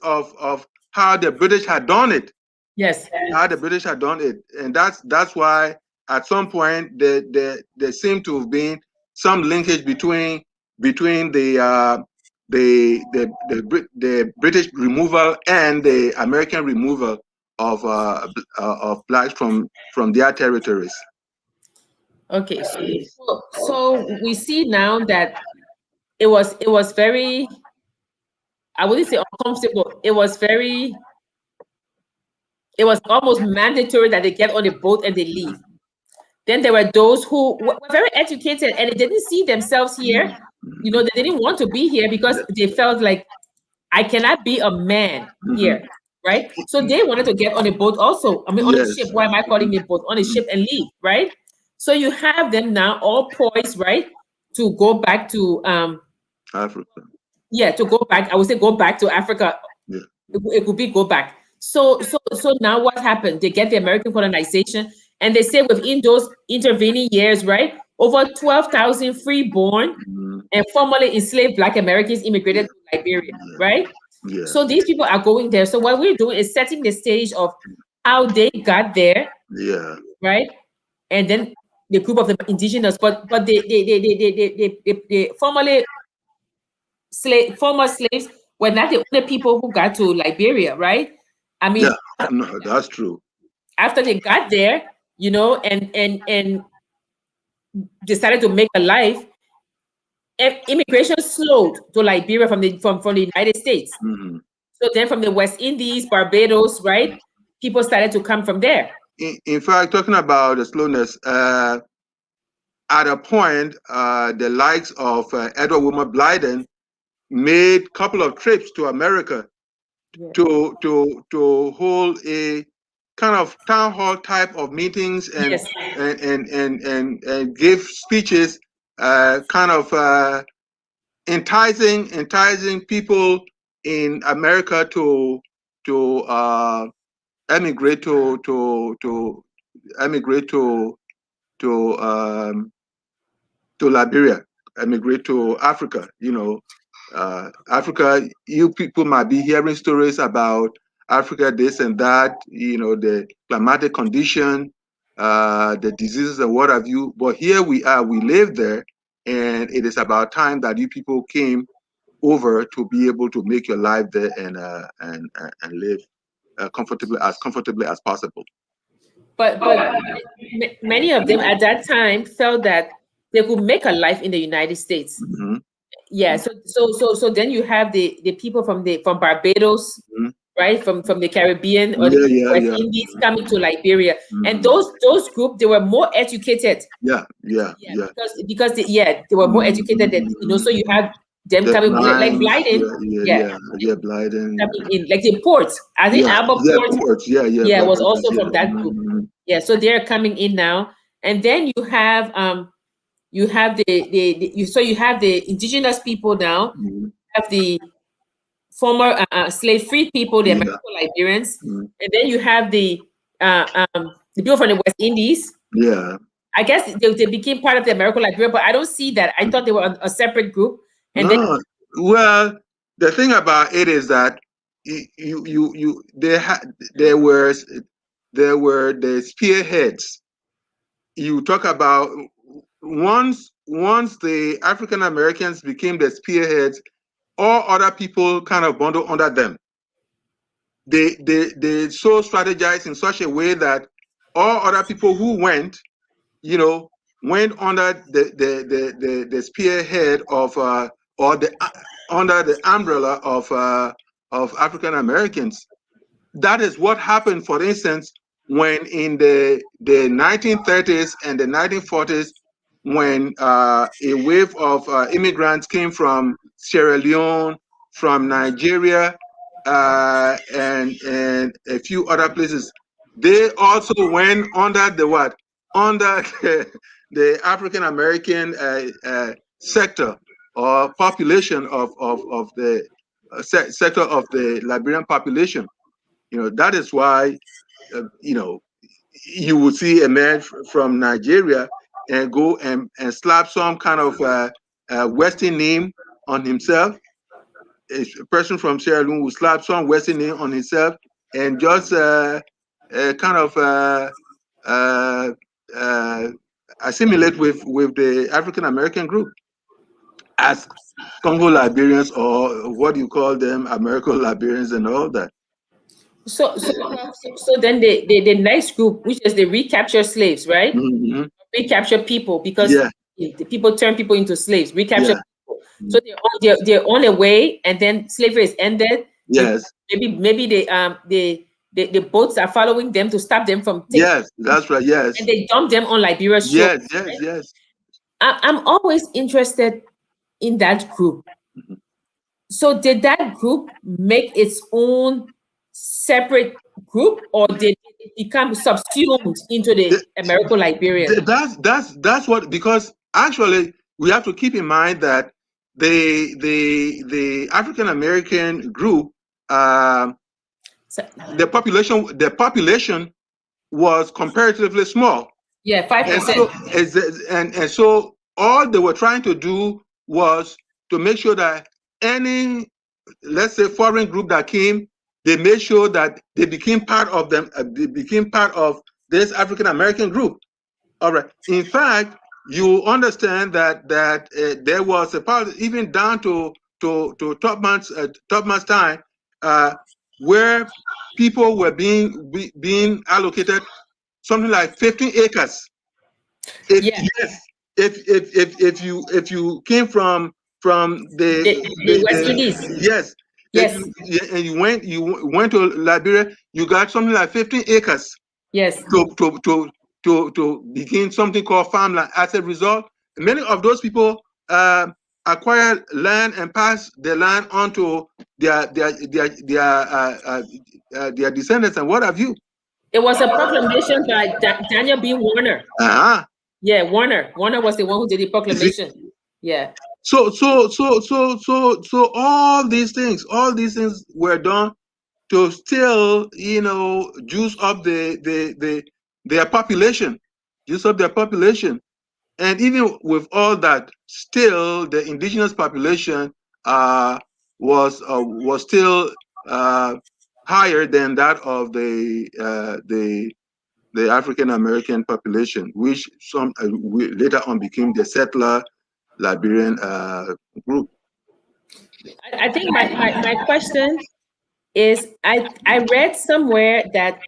of how the British had done it, Yes. and that's why at some point there seemed to have been some linkage between the British removal and the American removal of blacks from their territories. Okay. So we see now that it was very, I wouldn't say uncomfortable. It was almost mandatory that they get on a boat and they leave. Then there were those who were very educated and they didn't see themselves here. They didn't want to be here because they felt like, I cannot be a man Mhm. here, right? So they wanted to get on a boat also. I mean, on a Yes. ship. Why am I calling it boat? On a ship and leave, right? So you have them now all poised, right, to go back to Africa. to go back. I would say go back to Africa. Yeah. It could be go back. So now what happened? They get the American colonization, and they say within those intervening years, right, over 12,000 freeborn Mhm. and formerly enslaved Black Americans Yeah. immigrated to Liberia, right? Yeah. So these people are going there. So what we're doing is setting the stage of how they got there, Yeah. right? And then the group of the indigenous, but the former slaves were not the only people who got to Liberia, right? I mean, Yeah. No, that's true. after they got there, and decided to make a life, immigration slowed to Liberia from the United States. Hmm. So then from the West Indies, Barbados, right? People started to come from there. In fact, talking about the slowness, at a point, the likes of Edward Wilmot Blyden made a couple of trips to America Yeah. to hold a kind of town hall type of meetings and Yes. and give speeches, kind of enticing people in America to emigrate to emigrate to to Liberia, emigrate to Africa. Africa, you people might be hearing stories about Africa, this and that, the climatic condition, the diseases and what have you. But here we are, we live there, and it is about time that you people came over to be able to make your life there and live comfortably as possible. But many of them at that time felt that they could make a life in the United States. Hmm. Yeah. So then you have the people from Barbados, Hmm. right? From the Caribbean or the Yeah, yeah, West yeah. Indies coming to Liberia. And Hmm. those group, they were more educated. Yeah, yeah, Yeah, yeah. because they were more educated than, so you Mm, have them the coming like mines, Blyden. yeah, yeah, Yeah, yeah, yeah, Blyden, coming in like the port. I think yeah, Alba yeah, Port, ports, yeah, yeah, yeah, was Barbados, also yeah. from that group. Yeah, so they're coming in now. And then you have you have the indigenous people now, Mm, have the former slave free people, the yeah, American Liberians, mm, and then you have the people from the West Indies. yeah. I guess they became part of the American Liberia, but I don't see that. I thought they were a separate group. And then No, well, the thing about it is that they had there were the spearheads. You talk about once the African Americans became the spearheads, all other people kind of bundle under them. They so strategize in such a way that all other people who you know, went under the spearhead of or the under the umbrella of African Americans. That is what happened, for instance, when in the 1930s and the 1940s, when a wave of immigrants came from Sierra Leone, from Nigeria, and a few other places. They also went under the what? Under the African American sector or population of the sector of the Liberian population. That is why, you would see a man from Nigeria and go and slap some kind of Western name on himself. A person from Sierra Leone will slap some Western name on himself and just kind of uh, uh, assimilate with the African American group as Congo Liberians, or what do you call them, American Liberians and all that. so so so then the next group, which is the recapture slaves, right? Hmm. Recapture people, because Yeah, the people turn people into slaves. Recapture yeah, people. So they're on their way, and then slavery is ended. They, yes, maybe the boats are following them to stop them from taking, yes, that's right, and yes, they dump them on Liberia's shore. yes, yes, yes. I'm always interested in that group. Mhm. So did that group make its own separate group, or did it become subsumed into the The- American Liberian? that's what, because actually we have to keep in mind that the African American group, um, So, the population was comparatively small, yeah, five and percent. so and so all they were trying to do was to make sure that any let's say, foreign group that came, they made sure that they became part of them. They became part of this African American group. All right. In fact, you understand that there was a part, even down to Tubman's time, where people were being allocated something like 15 acres. If Yeah. yes, if you came from The West Indies. yes, if Yes. you and you went to Liberia, you got something like 15 acres Yes. to to to to begin something called farmland. As a result, many of those people acquired land and passed the land on to their descendants and what have you. It was a proclamation by Daniel B. Warner. Uh-huh. Yeah, Warner. Warner was the one who did the You see? proclamation. Yeah. So all these things were done to still, juice up their population, juice up their population. And even with all that, still the indigenous population was still uh, higher than that of the African American population, which later on became the settler Liberian group. I think my question is I read somewhere that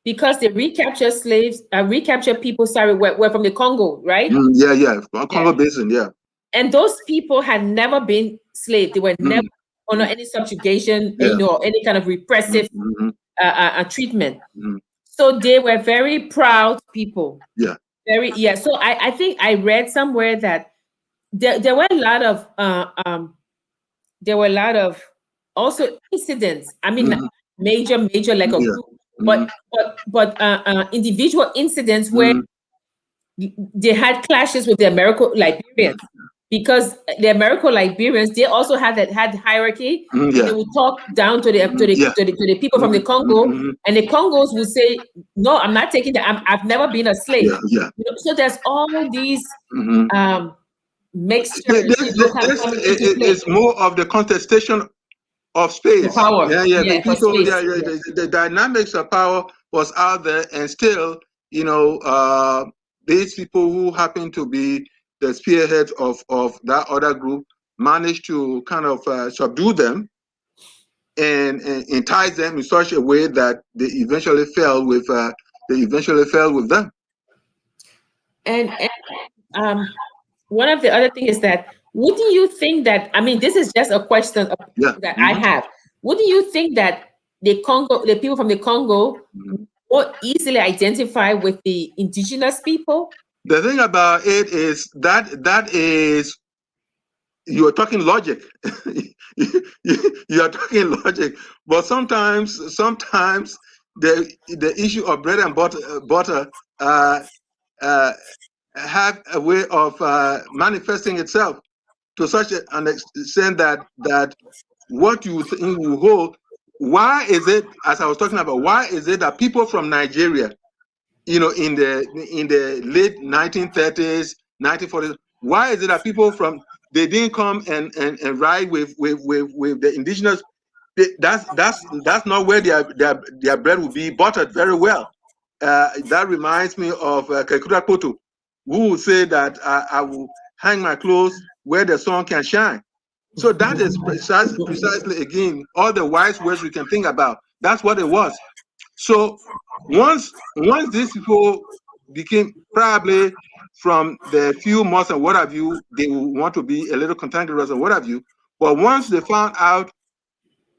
because the recaptured slaves, recaptured people, sorry, were from the Congo, right? Yeah. Yeah. Congo Basin, yeah. And those people had never been slaves. They were never Mm, under any subjugation, yeah. any kind of repressive Mhm, treatment. mhm, So they were very proud people. yeah. Very, yeah. So I think I read somewhere that there were a lot of there were a lot of also incidents. I mean, Mhm, major like a yeah. group, Mhm, but individual incidents where mhm, they had clashes with the American yeah. Liberians, because the American Liberians, they also had hierarchy, and they Yeah. would talk down to the to the Yeah. to the, to the people from the Mhm, Congo, mhm, and the Congos would say, "No, I'm not taking that. I've never been a slave." yeah. Yeah. So there's all these Mhm. um, mixtures, kind of coming into play It's more of the contestation of for space. power. Yeah. The Yeah, for people, space. Yeah. the dynamics of power was out there, and still, these people who happen to be the spearheads of that other group managed to kind of subdue them and entice them in such a way that they eventually fell with them. And one of the other thing is that wouldn't you think that, I mean, this is just a question Yeah. that I have. Wouldn't you think that the people from the Congo Mhm. more easily identify with the indigenous people? The thing about it is that is you're talking logic. You're talking logic, but sometimes the issue of bread and butter uh, uh, have a way of manifesting itself to such an extent that what you think you hold. Why is it, as I was talking about, why is it that people from Nigeria, in the late 1930s, 1940s, why is it that people from they didn't come and ride with the indigenous? That's not where their bread will be buttered very well. That reminds me of Kekura Koto, who would say that I will hang my clothes where the sun can shine. So that is precisely again all the wise words we can think about. That's what it was. So once these people became probably from the few months and what have you, they will want to be a little cantankerous and what have you. But once they found out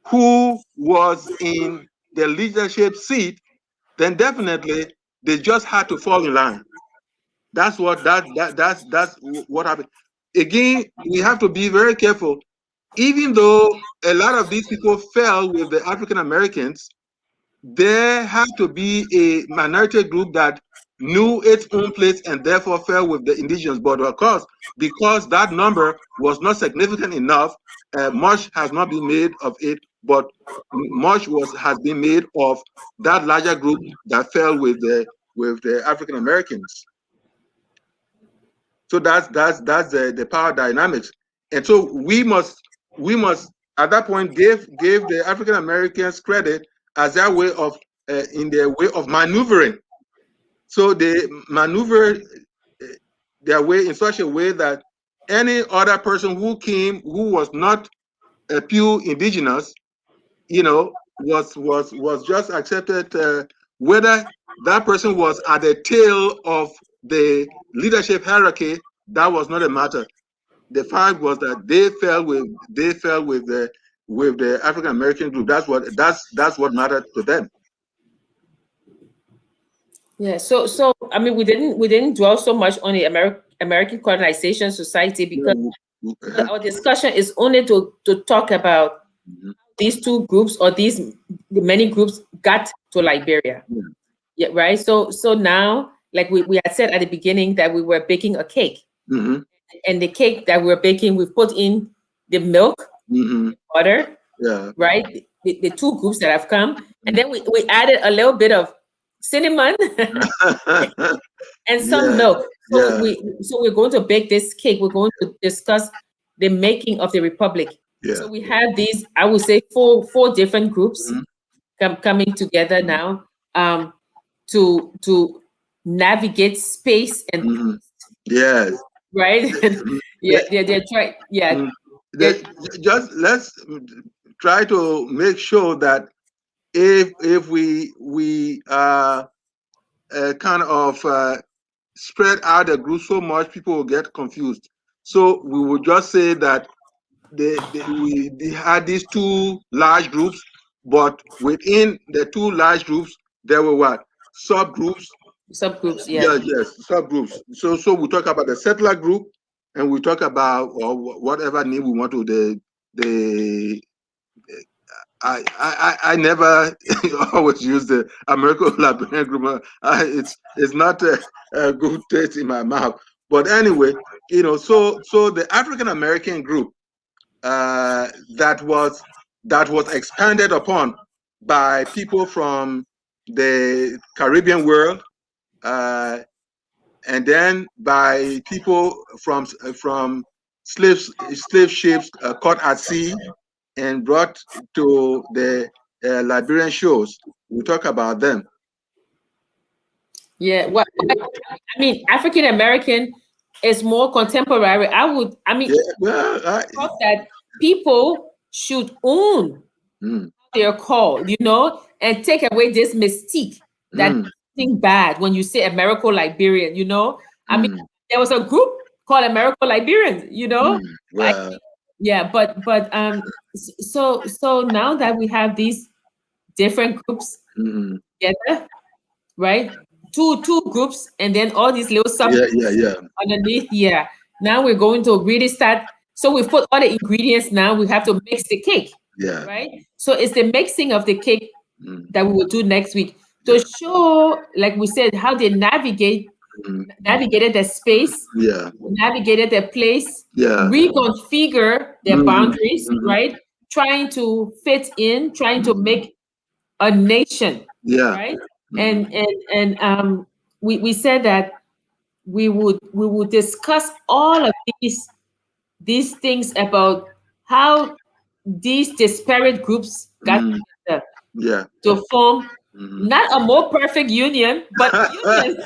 who was in the leadership seat, then definitely they just had to fall in line. That's what happened. Again, we have to be very careful. Even though a lot of these people fell with the African Americans, there had to be a minority group that knew its own place and therefore fell with the indigenous. But of course, because that number was not significant enough, much has not been made of it. But much has been made of that larger group that fell with the African Americans. So that's the power dynamics, and so we must at that point gave the African Americans credit as their way of in their way of maneuvering. So they maneuvered their way in such a way that any other person who came who was not a pure indigenous, was just accepted, whether that person was at the tail of the leadership hierarchy. That was not a matter. The fact was that they fell with the African American group. That's what mattered to them. Yeah. So I mean, we didn't dwell so much on the American colonization society because our discussion is only to talk about these two groups or the many groups got to Liberia. Yeah, right. So now, like we had said at the beginning that we were baking a cake, Mm-hmm. and the cake that we're baking, we put in the milk, Mm-hmm. butter, Yeah. right? The two groups that have come, and then we added a little bit of cinnamon and some Yeah. milk. So Yeah. we're going to bake this cake. We're going to discuss the making of the republic. Yeah. So we have these, I would say, four different groups Mhm. coming together now, to navigate space and Mhm. Yes. right. Mhm. Yeah, they're trying. Yeah, Mhm. they're, Just let's try to make sure that if we kind of spread out the group so much, people will get confused. So we will just say that they had these two large groups, but within the two large groups there were what subgroups. subgroups. Yeah. Yeah, yes, subgroups. So we talk about the settler group, and we talk about, or whatever name we want to, the I never always use the American Liberian group. It's not a good taste in my mouth. But anyway, so the African American group, uh, that was that was expanded upon by people from the Caribbean world, uh, and then by people from slave ships caught at sea and brought to the Liberian shores. We talk about them. Yeah. What I mean, African American is more contemporary. I mean, Yeah, well, thought that people should own mm, their call, and take away this mystique that mm, thing bad when you say American Liberian. I mean, mm, there was a group called American Liberians. mm, I, well, yeah, but so now that we have these different groups mm, together, right? Two groups, and then all these little yeah, yeah, subgroups yeah, underneath. Yeah. Now we're going to really start. So we put all the ingredients. Now we have to mix the cake, yeah, right? So it's the mixing of the cake mm, that we will do next week to yeah, show, like we said, how they mm, navigated the space, yeah, navigated their place, yeah, reconfigure their mm, boundaries, mm, right? Trying to fit in, trying to mm, make a nation, yeah, right? mm, And we said that we would discuss all of these things about how these disparate groups got mm, together yeah, to form mm. not a more perfect union, but a union.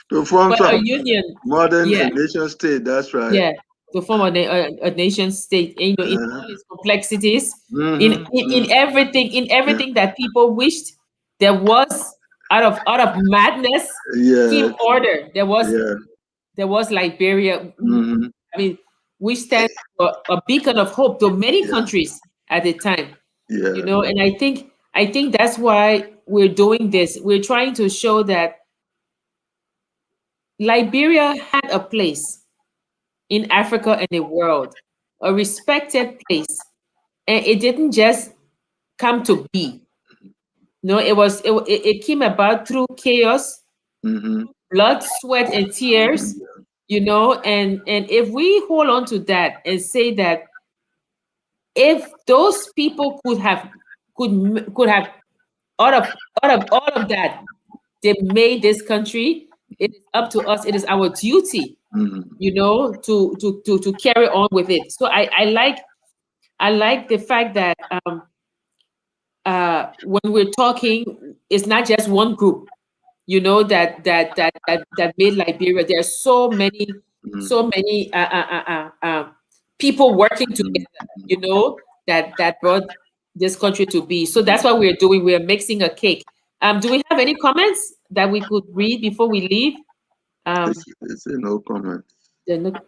To form But a some union. modern Yeah, nation state. That's right. yeah, to form a nation state, in all Uh, its complexities, in, mhm, in mm, in everything, yeah, that people wished there was, out of madness, came yes, order. yeah, There was Liberia. mhm, I mean, we stand for a beacon of hope to many yeah, countries at the time. yeah, And I think that's why we're doing this. We're trying to show that Liberia had a place in Africa and the world, a respected place, and it didn't just come to be. No, it came about through chaos, mhm, blood, sweat, and tears. And if we hold on to that and say that if those people could have out of all of that, they made this country. It is up to us. It is our duty, mhm, to carry on with it. So I I like the fact that when we're talking, it's not just one group, that made Liberia. There are Mm, so many people working mm, together, that brought this country to be. So mm. that's what we're doing. We're mixing a cake. Do we have any comments that we could read before we leave? Um, It's a no comment. the no-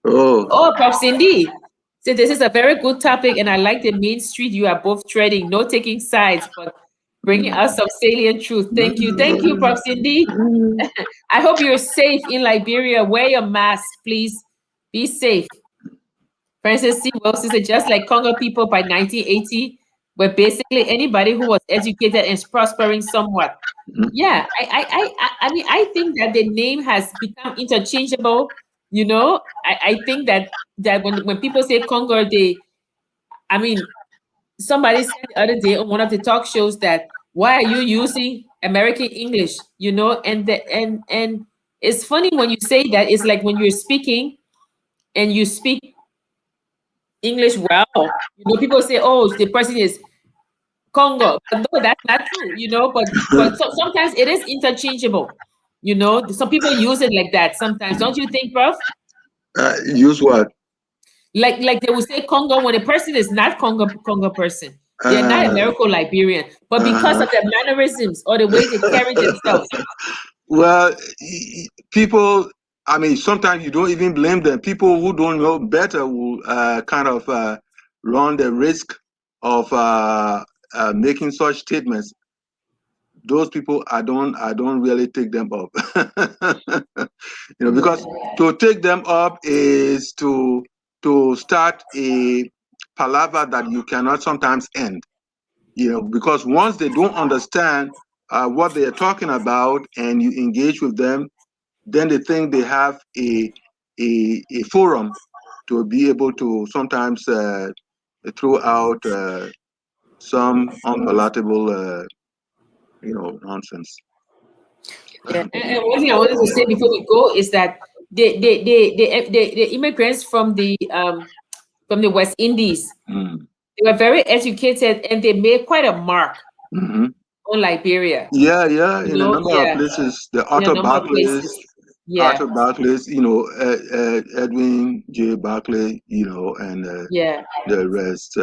Oh. oh, Prof. Cindy. So this is a very good topic, and I like the main street you are both treading. No taking sides, but bringing Mm, us some salient truth. Thank you, Prof. Cindy. mm, I hope you're safe in Liberia. Wear your mask, please. Be safe. Francis C. Wilson said, just like Congo people by 1980, were basically anybody who was educated and prospering somewhat. mm. Yeah, I mean, I think that the name has become interchangeable. I think that when people say Congo, I mean, somebody said the other day on one of the talk shows that why are you using American English? And it's funny when you say that. It's like when you're speaking and you speak English well. People say, "Oh, the person is Congo," but no, that's not true. But sometimes it is interchangeable. Some people use it like that sometimes. Don't you think, Prof? Use what? Like they will say Congo when a person is not Congo person. They're not Uh, American Liberian, but because uh, of their mannerisms or the way they carry themselves. well, people, I mean, sometimes you don't even blame them. People who don't know better will kind of run the risk of making such statements. Those people, I don't really take them up. Because Yeah. to take them up is to start a palaver that you cannot sometimes end. Because once they don't understand what they are talking about and you engage with them, then they think they have a forum to be able to sometimes throw out some unpalatable, nonsense. Yeah, and one thing I wanted to say before we go is that the immigrants from the West Indies, Mm. they were very educated and they made quite a mark Hmm. on Liberia. Yeah, yeah. In a number of Yeah, places, the in a Arthur number of Barclays, places. Yeah, Edwin J. Barclay, and yeah, the rest.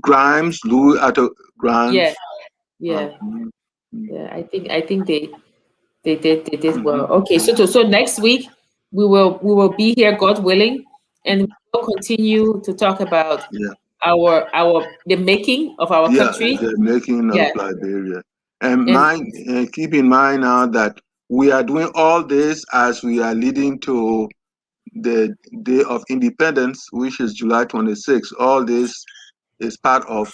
Grimes, Louis Arthur yeah, Grimes. yeah, Mhm, yeah. I think they did well. mhm, Okay, so next week we will be here, God willing, and we will continue to talk about yeah, our the making of our yeah. country. The making of Yeah, Liberia, and and keep in mind now that we are doing all this as we are leading to the Day of Independence, which is July 26th. All this is part of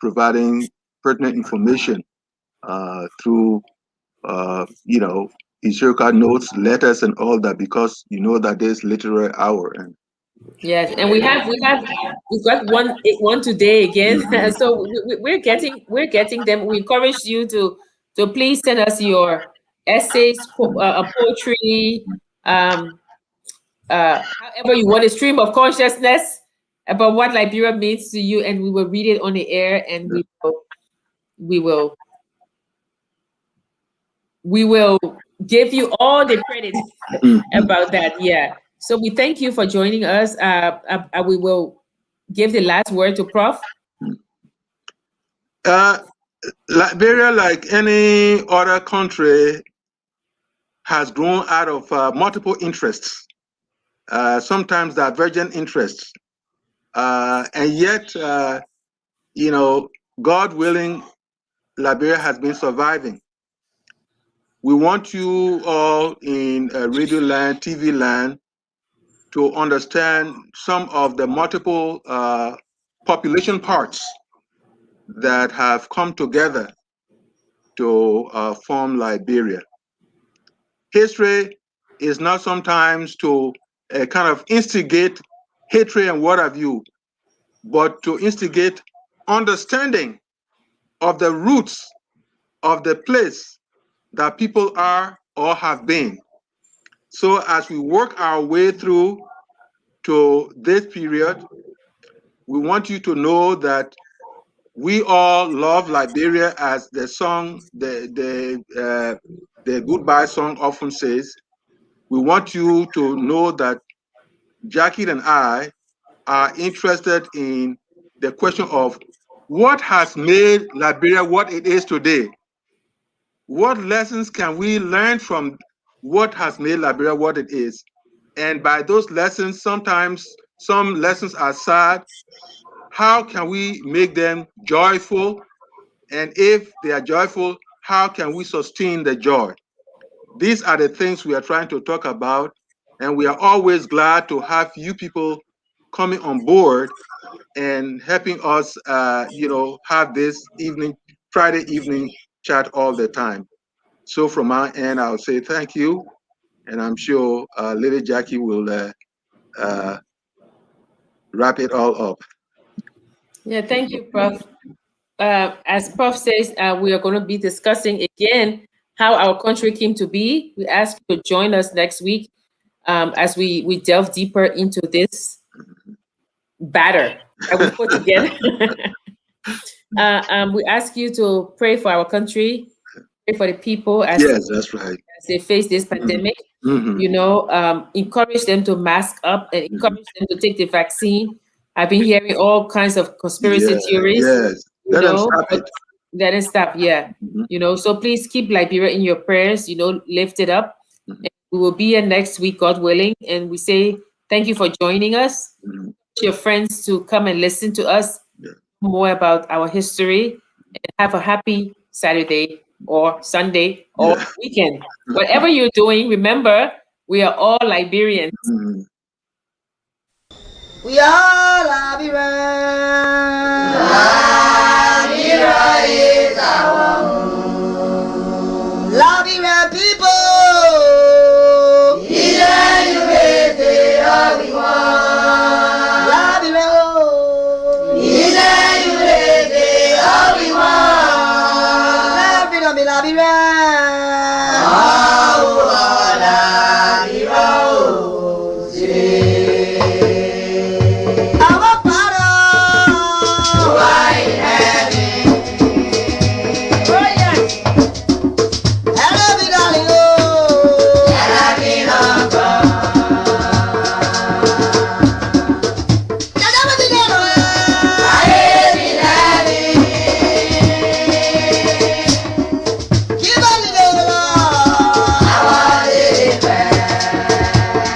providing pertinent information through, historical notes, letters, and all that, because you know that there's literary hour. And yes, and we've got one today again. mhm, So we're getting them. We encourage you to please send us your essays, poetry, um, however you want a stream of consciousness about what Liberia means to you, and we will read it on the air, and yeah. we will we will give you all the credit Mhm. about that. Yeah. So we thank you for joining us. We will give the last word to Prof. Uh, Liberia, like any other country, has grown out of multiple interests, sometimes divergent interests, and yet, God willing, Liberia has been surviving. We want you all in radio land, TV land, to understand some of the multiple population parts that have come together to form Liberia. History is not sometimes to kind of instigate hatred and what have you, but to instigate understanding of the roots of the place that people are or have been. So as we work our way through to this period, we want you to know that we all love Liberia, as the song, the goodbye song often says. We want you to know that Jackie and I are interested in the question of what has made Liberia what it is today. What lessons can we learn from what has made Liberia what it is? And by those lessons, sometimes some lessons are sad. How can we make them joyful? And if they are joyful, how can we sustain the joy? These are the things we are trying to talk about. And we are always glad to have you people coming on board and helping us, have this Friday evening chat all the time. So from my end, I'll say thank you. And I'm sure Lady Jackie will wrap it all up. Yeah, thank you, Prof. As Prof says, we are going to be discussing again how our country came to be. We ask you to join us next week as we delve deeper into this batter that we put together. We ask you to pray for our country, pray for the people as, yes, that's right. as they face this pandemic. Mm-hmm. Encourage them to mask up and encourage them to take the vaccine. I've been hearing all kinds of conspiracy theories. Yes, let them stop it. Let it stop, yeah. Mm-hmm. So please keep Liberia in your prayers, lift it up. Mm-hmm. We will be here next week, God willing. And we say thank you for joining us. Mm-hmm. Your friends to come and listen to us more about our history, and have a happy Saturday or Sunday or weekend. Whatever you're doing, remember, we are all Liberians. Mm-hmm. We are Liberians. Liberia is our home. Liberian people. Liberia.